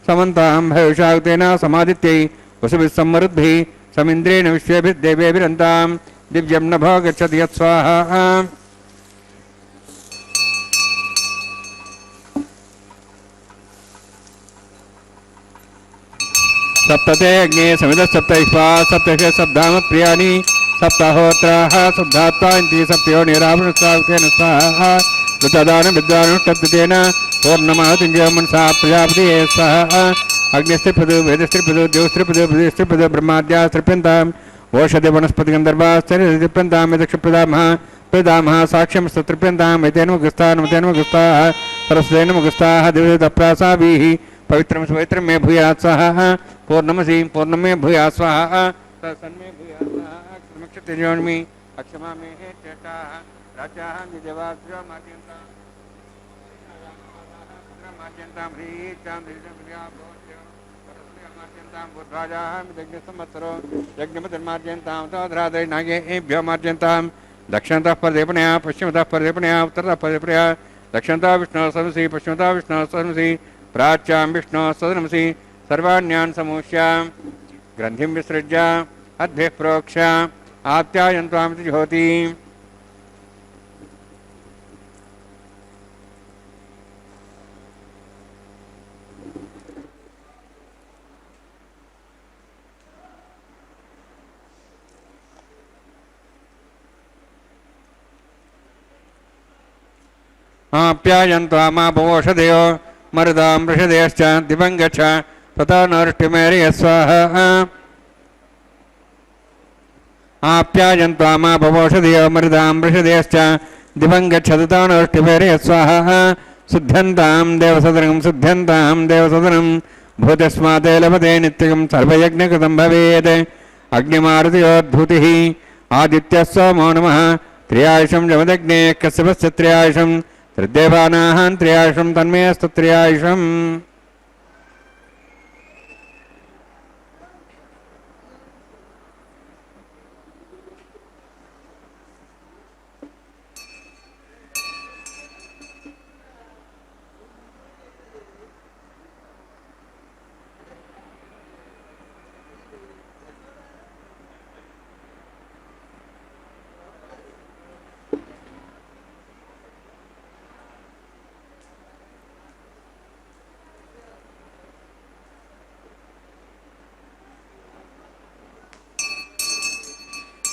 समन्तां भविषायुतेन समादित्यै वसुभिः सम्मरुद्भिः समिन्द्रेण विश्वेभिर्देवेभिरन्तां दिव्यं नभो गच्छति यत् स्वाहा सप्तते अग्ने समित सप्तैष्पा सप्तशे सप्ताम प्रियाणि सप्ताहोत्राः शुद्धात्मा इति सप्तयो निरावृणस्तावतेन स्वाहा ऋतदान विद्वानुष्टद्वितेन पूर्णमाहुतिञ्जयो मनसा प्रजापतिये स्वाहा अग्निस्त्रिपदो वेदस्त्रिपदो द्योस्त्रिपदो बुधिस्त्रिपदो ब्रह्माद्या स्त्रिप्यन्ताम् ओषधि वनस्पति गन्धर्वास्त्रिप्यन्ताम् यदक्षप्रदामः प्रदामः साक्ष्यं सत्रिप्यन्ताम् एतेन मुखस्ताः नमतेन मुखस्ताः सरस्वतेन मुखस्ताः दिवसप्रासाभिः पवित्रं पवित्रं मे भूयात् स्वाहा पूर्णमसि पूर्णमे भूयात् स्वाहा तन्मे भूयात् स्वाहा क्षमक्षतिर्योन्मि अक्षमा मे हे चेष्टाः राजाः निजवाद्रो माद्यन्तां माद्यन्तां ह्रीचां ह्रीजं माद्यन्तां बुद्ध्वाजाः यज्ञसंवत्सरो यज्ञमतिर्माद्यन्तां तोध्रादय नागेभ्यो माद्यन्तां दक्षिणतः परदेपनया पश्चिमतः परदेपनया उत्तरतः परदेपनया दक्षिणतः विष्णोः सदसि पश्चिमतः विष्णोः सदसि प्राच्यां विष्णोः सदनमसि सर्वाण्यान् समूह्य ग्रन्थिं विसृज्य अद्भिः प्रोक्ष्य आप्यायन्त्वामिति ज्योति आप्यायन्त्वामापवोषधयो मरुदां वृषधयश्च दिवं गच्छ तथा नृष्टिमेरय स्वाहा आप्यायन्त्वामापवोषधयो मरुदां वृषधयश्च दिवं गच्छ तथा नृष्टिमेरय स्वाहा शुद्ध्यन्तां देवसदनं भूतस्माते लभते नित्यं सर्वयज्ञकृतं भवेत् अग्निमारुतयोद्धूतिः आदित्यः सोमो नमः त्र्यायुषं जमदग्ने कश्यपस्य त्र्यायुषं त्रिदेवानाः त्र्यायुषं तन्मे अस्तु त्र्यायुषम्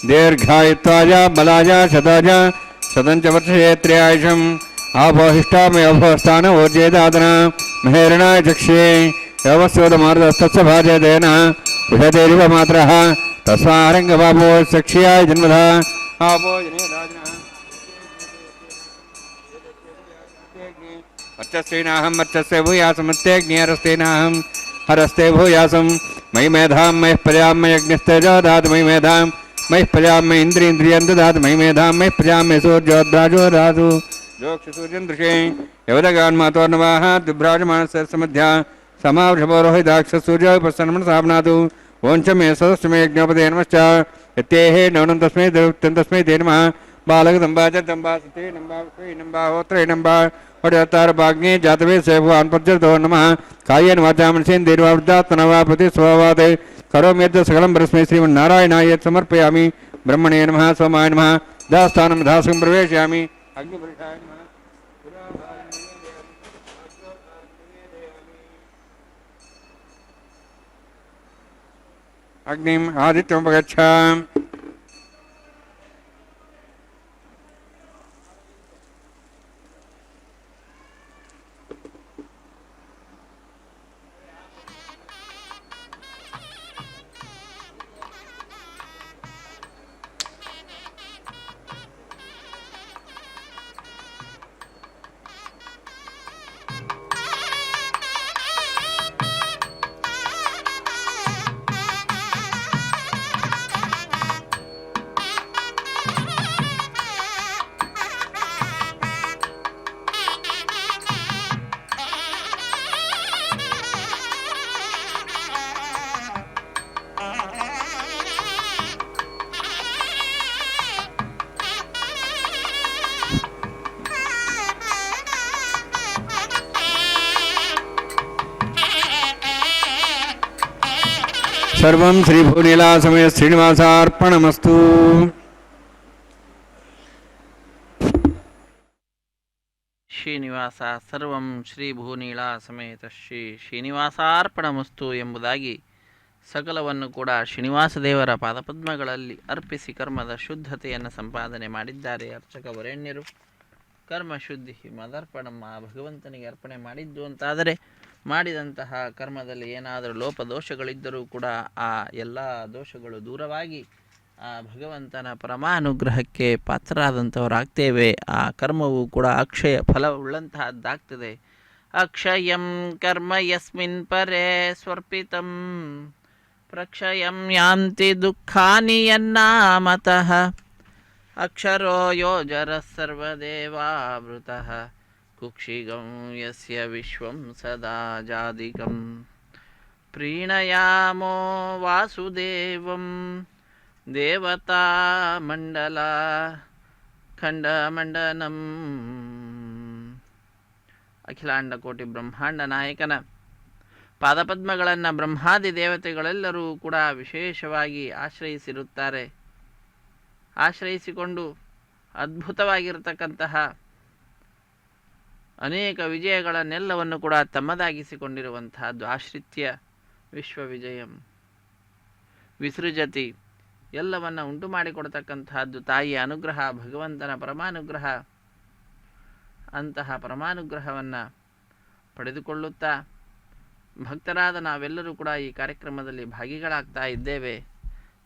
दीर्घायुत्वाय बलाय शताय शतं च वर्षे त्र्यायुषम् आपोहिष्टामयोभोस्थान ऊर्जेदादना महेरणाय चक्षे यवस्योदमार्दस्तस्य भाजयतेन उषतेरिव मात्रः तस्मारङ्गबाबो सक्ष्याय जन्मधा आपो वर्चस्तेनाहं वर्चस्ते भूयासमत्यग्निहरस्तेनाहं हरस्ते भूयासं मयि मेधां मयि प्रजां मयि अग्निस्तेजो ददातु मयि मेधां मयि प्रजां मयि इन्द्रियं ददातु मयि मेधां मयि प्रजां मयि सूर्योद्राजो ददातु जोक्षसूर्यन्दृशे यवदगान्मातोर्नवाः दुभ्राजमानसरसमध्या समावृषभोरोहिताक्षसूर्यो प्रसन्नमनसाभनातु ओञ्च मे सदस्य मे यज्ञोपदे नमश्च यत्येः नवनं तस्मै दरुक्तं तस्मै ते नमः बालकदम्बा च दम्बा सते नम्बा विश्वे नम्बा होत्रे नम्बा वडतारभाग्ने जातवे सेवान् पद्यतो नमः कायेन वाचा मनसेन्द्रियर्वा वृद्धात्मना प्रति स्वभावात् करोमि यद् सकलं परस्मै श्रीमन्नारायणाय समर्पयामि ब्रह्मणे नमः सोमाय नमः दास्थानं दासं प्रवेशयामि अग्निपुरुषाय नमः अग्निम् आदित्यमुपगच्छ सर्वं श्रीभूनीला समय श्रीनिवासार्पणमस्तु। ಶ್ರೀನಿವಾಸ ಸರ್ವಂ ಶ್ರೀ ಭೂನೀಳ ಸಮೇತ ಶ್ರೀ ಶ್ರೀನಿವಾಸಾರ್ಪಣಮಸ್ತು ಎಂಬುದಾಗಿ ಸಕಲವನ್ನು ಕೂಡ ಶ್ರೀನಿವಾಸ ದೇವರ ಪಾದಪದ್ಮಗಳಲ್ಲಿ ಅರ್ಪಿಸಿ ಕರ್ಮದ ಶುದ್ಧತೆಯನ್ನು ಸಂಪಾದನೆ ಮಾಡಿದ್ದಾರೆ ಅರ್ಚಕ ವರೇಣ್ಯರು. ಕರ್ಮ ಶುದ್ಧಿ ಮದರ್ಪಣಮ್ಮ, ಭಗವಂತನಿಗೆ ಅರ್ಪಣೆ ಮಾಡಿದ್ದು ಅಂತಾದರೆ ಮಾಡಿದಂತಹ ಕರ್ಮದಲ್ಲಿ ಏನಾದರೂ ಲೋಪದೋಷಗಳಿದ್ದರೂ ಕೂಡ ಆ ಎಲ್ಲ ದೋಷಗಳು ದೂರವಾಗಿ ಆ ಭಗವಂತನ ಪರಮಾನುಗ್ರಹಕ್ಕೆ ಪಾತ್ರರಾದಂಥವರಾಗ್ತೇವೆ. ಆ ಕರ್ಮವು ಕೂಡ ಅಕ್ಷಯ ಫಲವುಳ್ಳಂತಹದ್ದಾಗ್ತದೆ. ಅಕ್ಷಯಂ ಕರ್ಮ ಯಸ್ಮಿನ್ ಪರೇ ಸ್ವರ್ಪಿತಂ ಪ್ರಕ್ಷಯಂ ಯಾಂತಿ ದುಃಖಾನಿ ಯನ್ನಾಮತಃ ಅಕ್ಷರೋ ಯೋಜರ ಸರ್ವದೇವಾವೃತಃ ಕುಕ್ಷಿಗಂ ಯಸ್ಯ ವಿಶ್ವಂ ಸದಾ ಜಾದಿಕಂ ಪ್ರೀಣಯಾಮೋ ವಾಸುದೇವಂ ದೇವತಾ ಮಂಡಲ ಖಂಡಮಂಡನಂ. ಅಖಿಲಾಂಡ ಕೋಟಿ ಬ್ರಹ್ಮಾಂಡ ನಾಯಕನ ಪಾದಪದ್ಮಗಳನ್ನು ಬ್ರಹ್ಮಾದಿ ದೇವತೆಗಳೆಲ್ಲರೂ ಕೂಡ ವಿಶೇಷವಾಗಿ ಆಶ್ರಯಿಸಿರುತ್ತಾರೆ. ಆಶ್ರಯಿಸಿಕೊಂಡು ಅದ್ಭುತವಾಗಿರತಕ್ಕಂತಹ ಅನೇಕ ವಿಜಯಗಳನ್ನೆಲ್ಲವನ್ನು ಕೂಡ ತಮ್ಮದಾಗಿಸಿಕೊಂಡಿರುವಂತಹದ್ದು. ಆಶ್ರಿತ್ಯ ವಿಶ್ವವಿಜಯಂ ವಿಸೃಜತಿ, ಎಲ್ಲವನ್ನು ಉಂಟು ಮಾಡಿಕೊಡ್ತಕ್ಕಂತಹದ್ದು ತಾಯಿಯ ಅನುಗ್ರಹ, ಭಗವಂತನ ಪರಮಾನುಗ್ರಹ. ಅಂತಹ ಪರಮಾನುಗ್ರಹವನ್ನು ಪಡೆದುಕೊಳ್ಳುತ್ತಾ ಭಕ್ತರಾದ ನಾವೆಲ್ಲರೂ ಕೂಡ ಈ ಕಾರ್ಯಕ್ರಮದಲ್ಲಿ ಭಾಗಿಗಳಾಗ್ತಾ ಇದ್ದೇವೆ.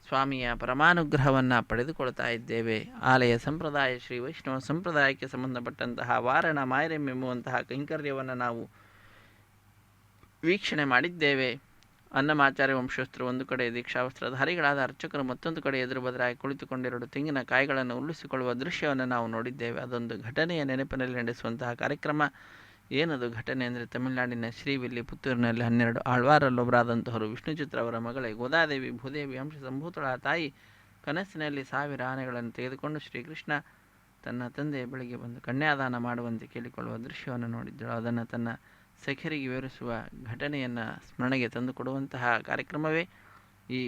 ಸ್ವಾಮಿಯ ಪರಮಾನುಗ್ರಹವನ್ನು ಪಡೆದುಕೊಳ್ತಾ ಇದ್ದೇವೆ. ಆಲಯ ಸಂಪ್ರದಾಯ ಶ್ರೀ ವೈಷ್ಣವ ಸಂಪ್ರದಾಯಕ್ಕೆ ಸಂಬಂಧಪಟ್ಟಂತಹ ವಾರಣ ಮಾಯರಂ ಎಂಬುವಂತಹ ಕೈಂಕರ್ಯವನ್ನು ನಾವು ವೀಕ್ಷಣೆ ಮಾಡಿದ್ದೇವೆ. ಅನ್ನಮಾಚಾರ್ಯ ವಂಶಸ್ಥರು ಒಂದು ಕಡೆ, ದೀಕ್ಷಾವಸ್ತ್ರಧಾರಿಗಳಾದ ಅರ್ಚಕರು ಮತ್ತೊಂದು ಕಡೆ ಎದುರು ಬದಲಾಗಿ ಕುಳಿತುಕೊಂಡಿರಲು ತೆಂಗಿನ ಕಾಯಿಗಳನ್ನು ಉರುಳಿಸಿಕೊಳ್ಳುವ ದೃಶ್ಯವನ್ನು ನಾವು ನೋಡಿದ್ದೇವೆ. ಅದೊಂದು ಘಟನೆಯ ನೆನಪಿನಲ್ಲಿ ನಡೆಸುವಂತಹ ಕಾರ್ಯಕ್ರಮ. ಏನದು ಘಟನೆ ಅಂದರೆ, ತಮಿಳುನಾಡಿನ ಶ್ರೀವಿಲ್ಲಿ ಪುತ್ತೂರಿನಲ್ಲಿ 12 ಆಳ್ವಾರಲ್ಲೊಬ್ಬರಾದಂತಹವರು ವಿಷ್ಣುಚಿತ್ರ ಅವರ ಮಗಳೇ ಗೋದಾದೇವಿ ಭೂದೇವಿ ಅಂಶ ಸಂಭೂತಳ ತಾಯಿ ಕನಸಿನಲ್ಲಿ 1000 ಆನೆಗಳನ್ನು ತೆಗೆದುಕೊಂಡು ಶ್ರೀಕೃಷ್ಣ ತನ್ನ ತಂದೆ ಬಳಿಗೆ ಬಂದು ಕನ್ಯಾದಾನ ಮಾಡುವಂತೆ ಕೇಳಿಕೊಳ್ಳುವ ದೃಶ್ಯವನ್ನು ನೋಡಿದ್ದಳು. ಅದನ್ನು ತನ್ನ ಸಖರಿಗೆ ವಿವರಿಸುವ ಘಟನೆಯನ್ನು ಸ್ಮರಣೆಗೆ ತಂದುಕೊಡುವಂತಹ ಕಾರ್ಯಕ್ರಮವೇ ಈ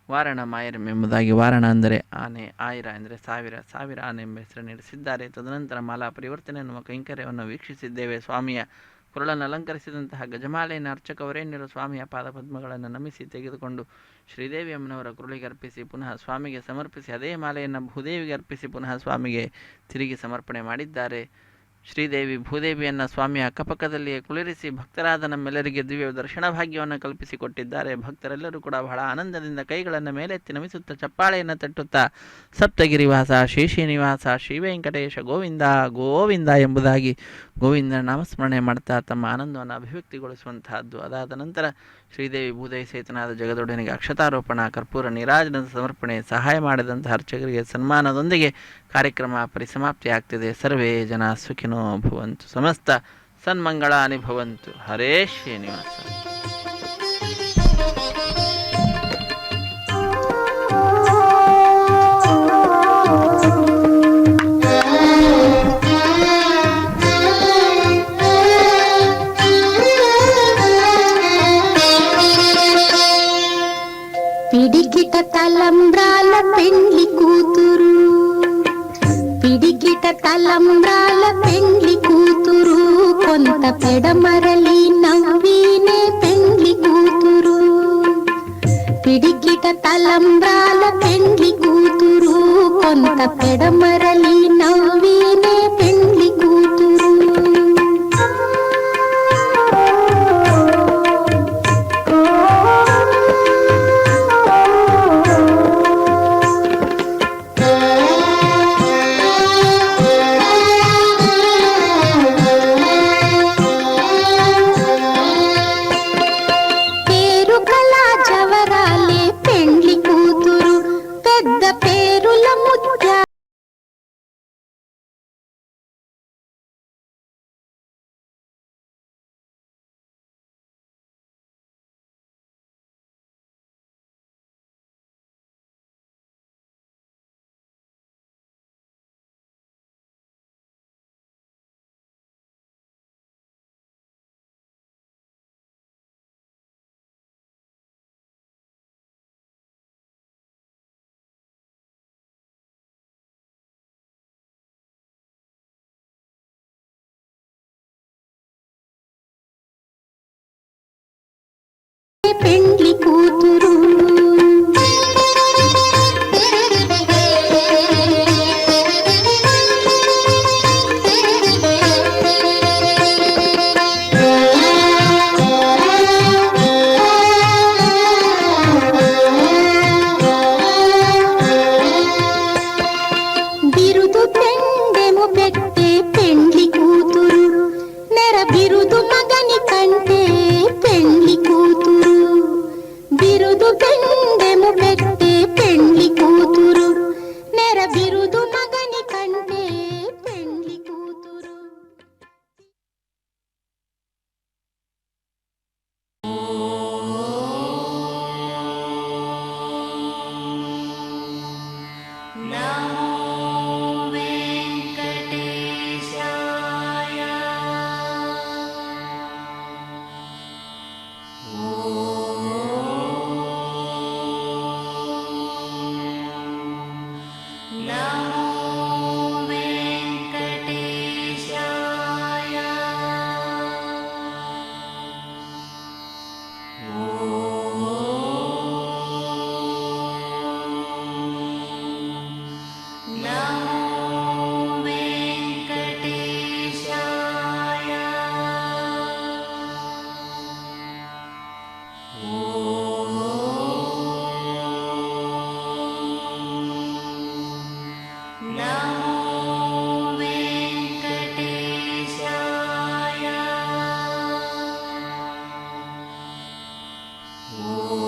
ವಾರಣ ಮಾಯರಂ ಎಂಬುದಾಗಿ. ವಾರಣ ಅಂದರೆ ಆನೆ, ಆಯಿರ ಅಂದರೆ 1000 ಆನೆ ಎಂಬ ಹೆಸರು ನಡೆಸಿದ್ದಾರೆ. ತದನಂತರ ಮಾಲಾ ಪರಿವರ್ತನೆ ಎನ್ನುವ ಕೈಂಕರ್ಯವನ್ನು ವೀಕ್ಷಿಸಿದ್ದೇವೆ. ಸ್ವಾಮಿಯ ಕೊರಳನ್ನು ಅಲಂಕರಿಸಿದಂತಹ ಗಜಮಾಲೆಯನ್ನು ಅರ್ಚಕ ವರೇಣ್ಯರು ಸ್ವಾಮಿಯ ಪಾದಪದ್ಮಗಳನ್ನು ನಮಿಸಿ ತೆಗೆದುಕೊಂಡು ಶ್ರೀದೇವಿ ಅಮ್ಮನವರ ಕುರುಳಿಗೆ ಅರ್ಪಿಸಿ ಪುನಃ ಸ್ವಾಮಿಗೆ ಸಮರ್ಪಿಸಿ, ಅದೇ ಮಾಲೆಯನ್ನು ಭೂದೇವಿಗೆ ಅರ್ಪಿಸಿ ಪುನಃ ಸ್ವಾಮಿಗೆ ತಿರುಗಿ ಸಮರ್ಪಣೆ ಮಾಡಿದ್ದಾರೆ. ಶ್ರೀದೇವಿ ಭೂದೇವಿಯನ್ನು ಸ್ವಾಮಿಯ ಅಕ್ಕಪಕ್ಕದಲ್ಲಿಯೇ ಕುಳಿರಿಸಿ ಭಕ್ತರಾದ ನಮ್ಮೆಲ್ಲರಿಗೆ ದಿವ್ಯ ದರ್ಶನ ಭಾಗ್ಯವನ್ನು ಕಲ್ಪಿಸಿಕೊಟ್ಟಿದ್ದಾರೆ. ಭಕ್ತರೆಲ್ಲರೂ ಕೂಡ ಬಹಳ ಆನಂದದಿಂದ ಕೈಗಳನ್ನು ಮೇಲೆತ್ತಿ ನಮಿಸುತ್ತಾ ಚಪ್ಪಾಳೆಯನ್ನು ತಟ್ಟುತ್ತಾ ಸಪ್ತಗಿರಿವಾಸ ಶ್ರೀ ಶ್ರೀನಿವಾಸ ಶ್ರೀ ವೆಂಕಟೇಶ ಗೋವಿಂದ ಗೋವಿಂದ ಎಂಬುದಾಗಿ ಗೋವಿಂದನ ನಾಮಸ್ಮರಣೆ ಮಾಡ್ತಾ ತಮ್ಮ ಆನಂದವನ್ನು ಅಭಿವ್ಯಕ್ತಿಗೊಳಿಸುವಂತಹದ್ದು. ಅದಾದ ನಂತರ ಶ್ರೀದೇವಿ ಭೂದೇವಿ ಸಹಿತನಾದ ಜಗದೊಡೆಯನಿಗೆ ಅಕ್ಷತಾರೋಪಣ, ಕರ್ಪೂರ ನೀರಾಜನದ ಸಮರ್ಪಣೆ, ಸಹಾಯ ಮಾಡಿದಂತಹ ಅರ್ಚಕರಿಗೆ ಸನ್ಮಾನದೊಂದಿಗೆ ಕಾರ್ಯಕ್ರಮ ಪರಿಸಮಾಪ್ತಿ ಆಗ್ತಿದೆ. ಸರ್ವೇ ಜನ ಸುಖಿನೋ ಭವಂತು, ಸಮಸ್ತ ಸನ್ಮಂಗಳಾನಿ ಭವಂತು. ಹರೇ ಶ್ರೀನಿವಾಸ. పిడికిట తలంబ్రాల పెండ్లి కూతురు, పిడికిట తలంబ్రాల పెండ్లి కూతురు, కొంత పెడమరలి నవ్వినే పెండ్లి కూతురు. పిడికిట తలంబ్రాల పెండ్లి కూతురు, కొంత పెడమరలి నవ్వినే పెండ్లి కూతురు. పెండ్లి కూతురు. బిరుదు పెండెము పెట్టే పెండ్లి కూతురు, నెర బిరుదు మగని కంటే పెండ్లి కూతురు. బిరుదు పెండెము పెట్టే పెండ్లి కూతురు, నెర బిరుదు మగని కంటే పెండ్లి కూతురు. ఓ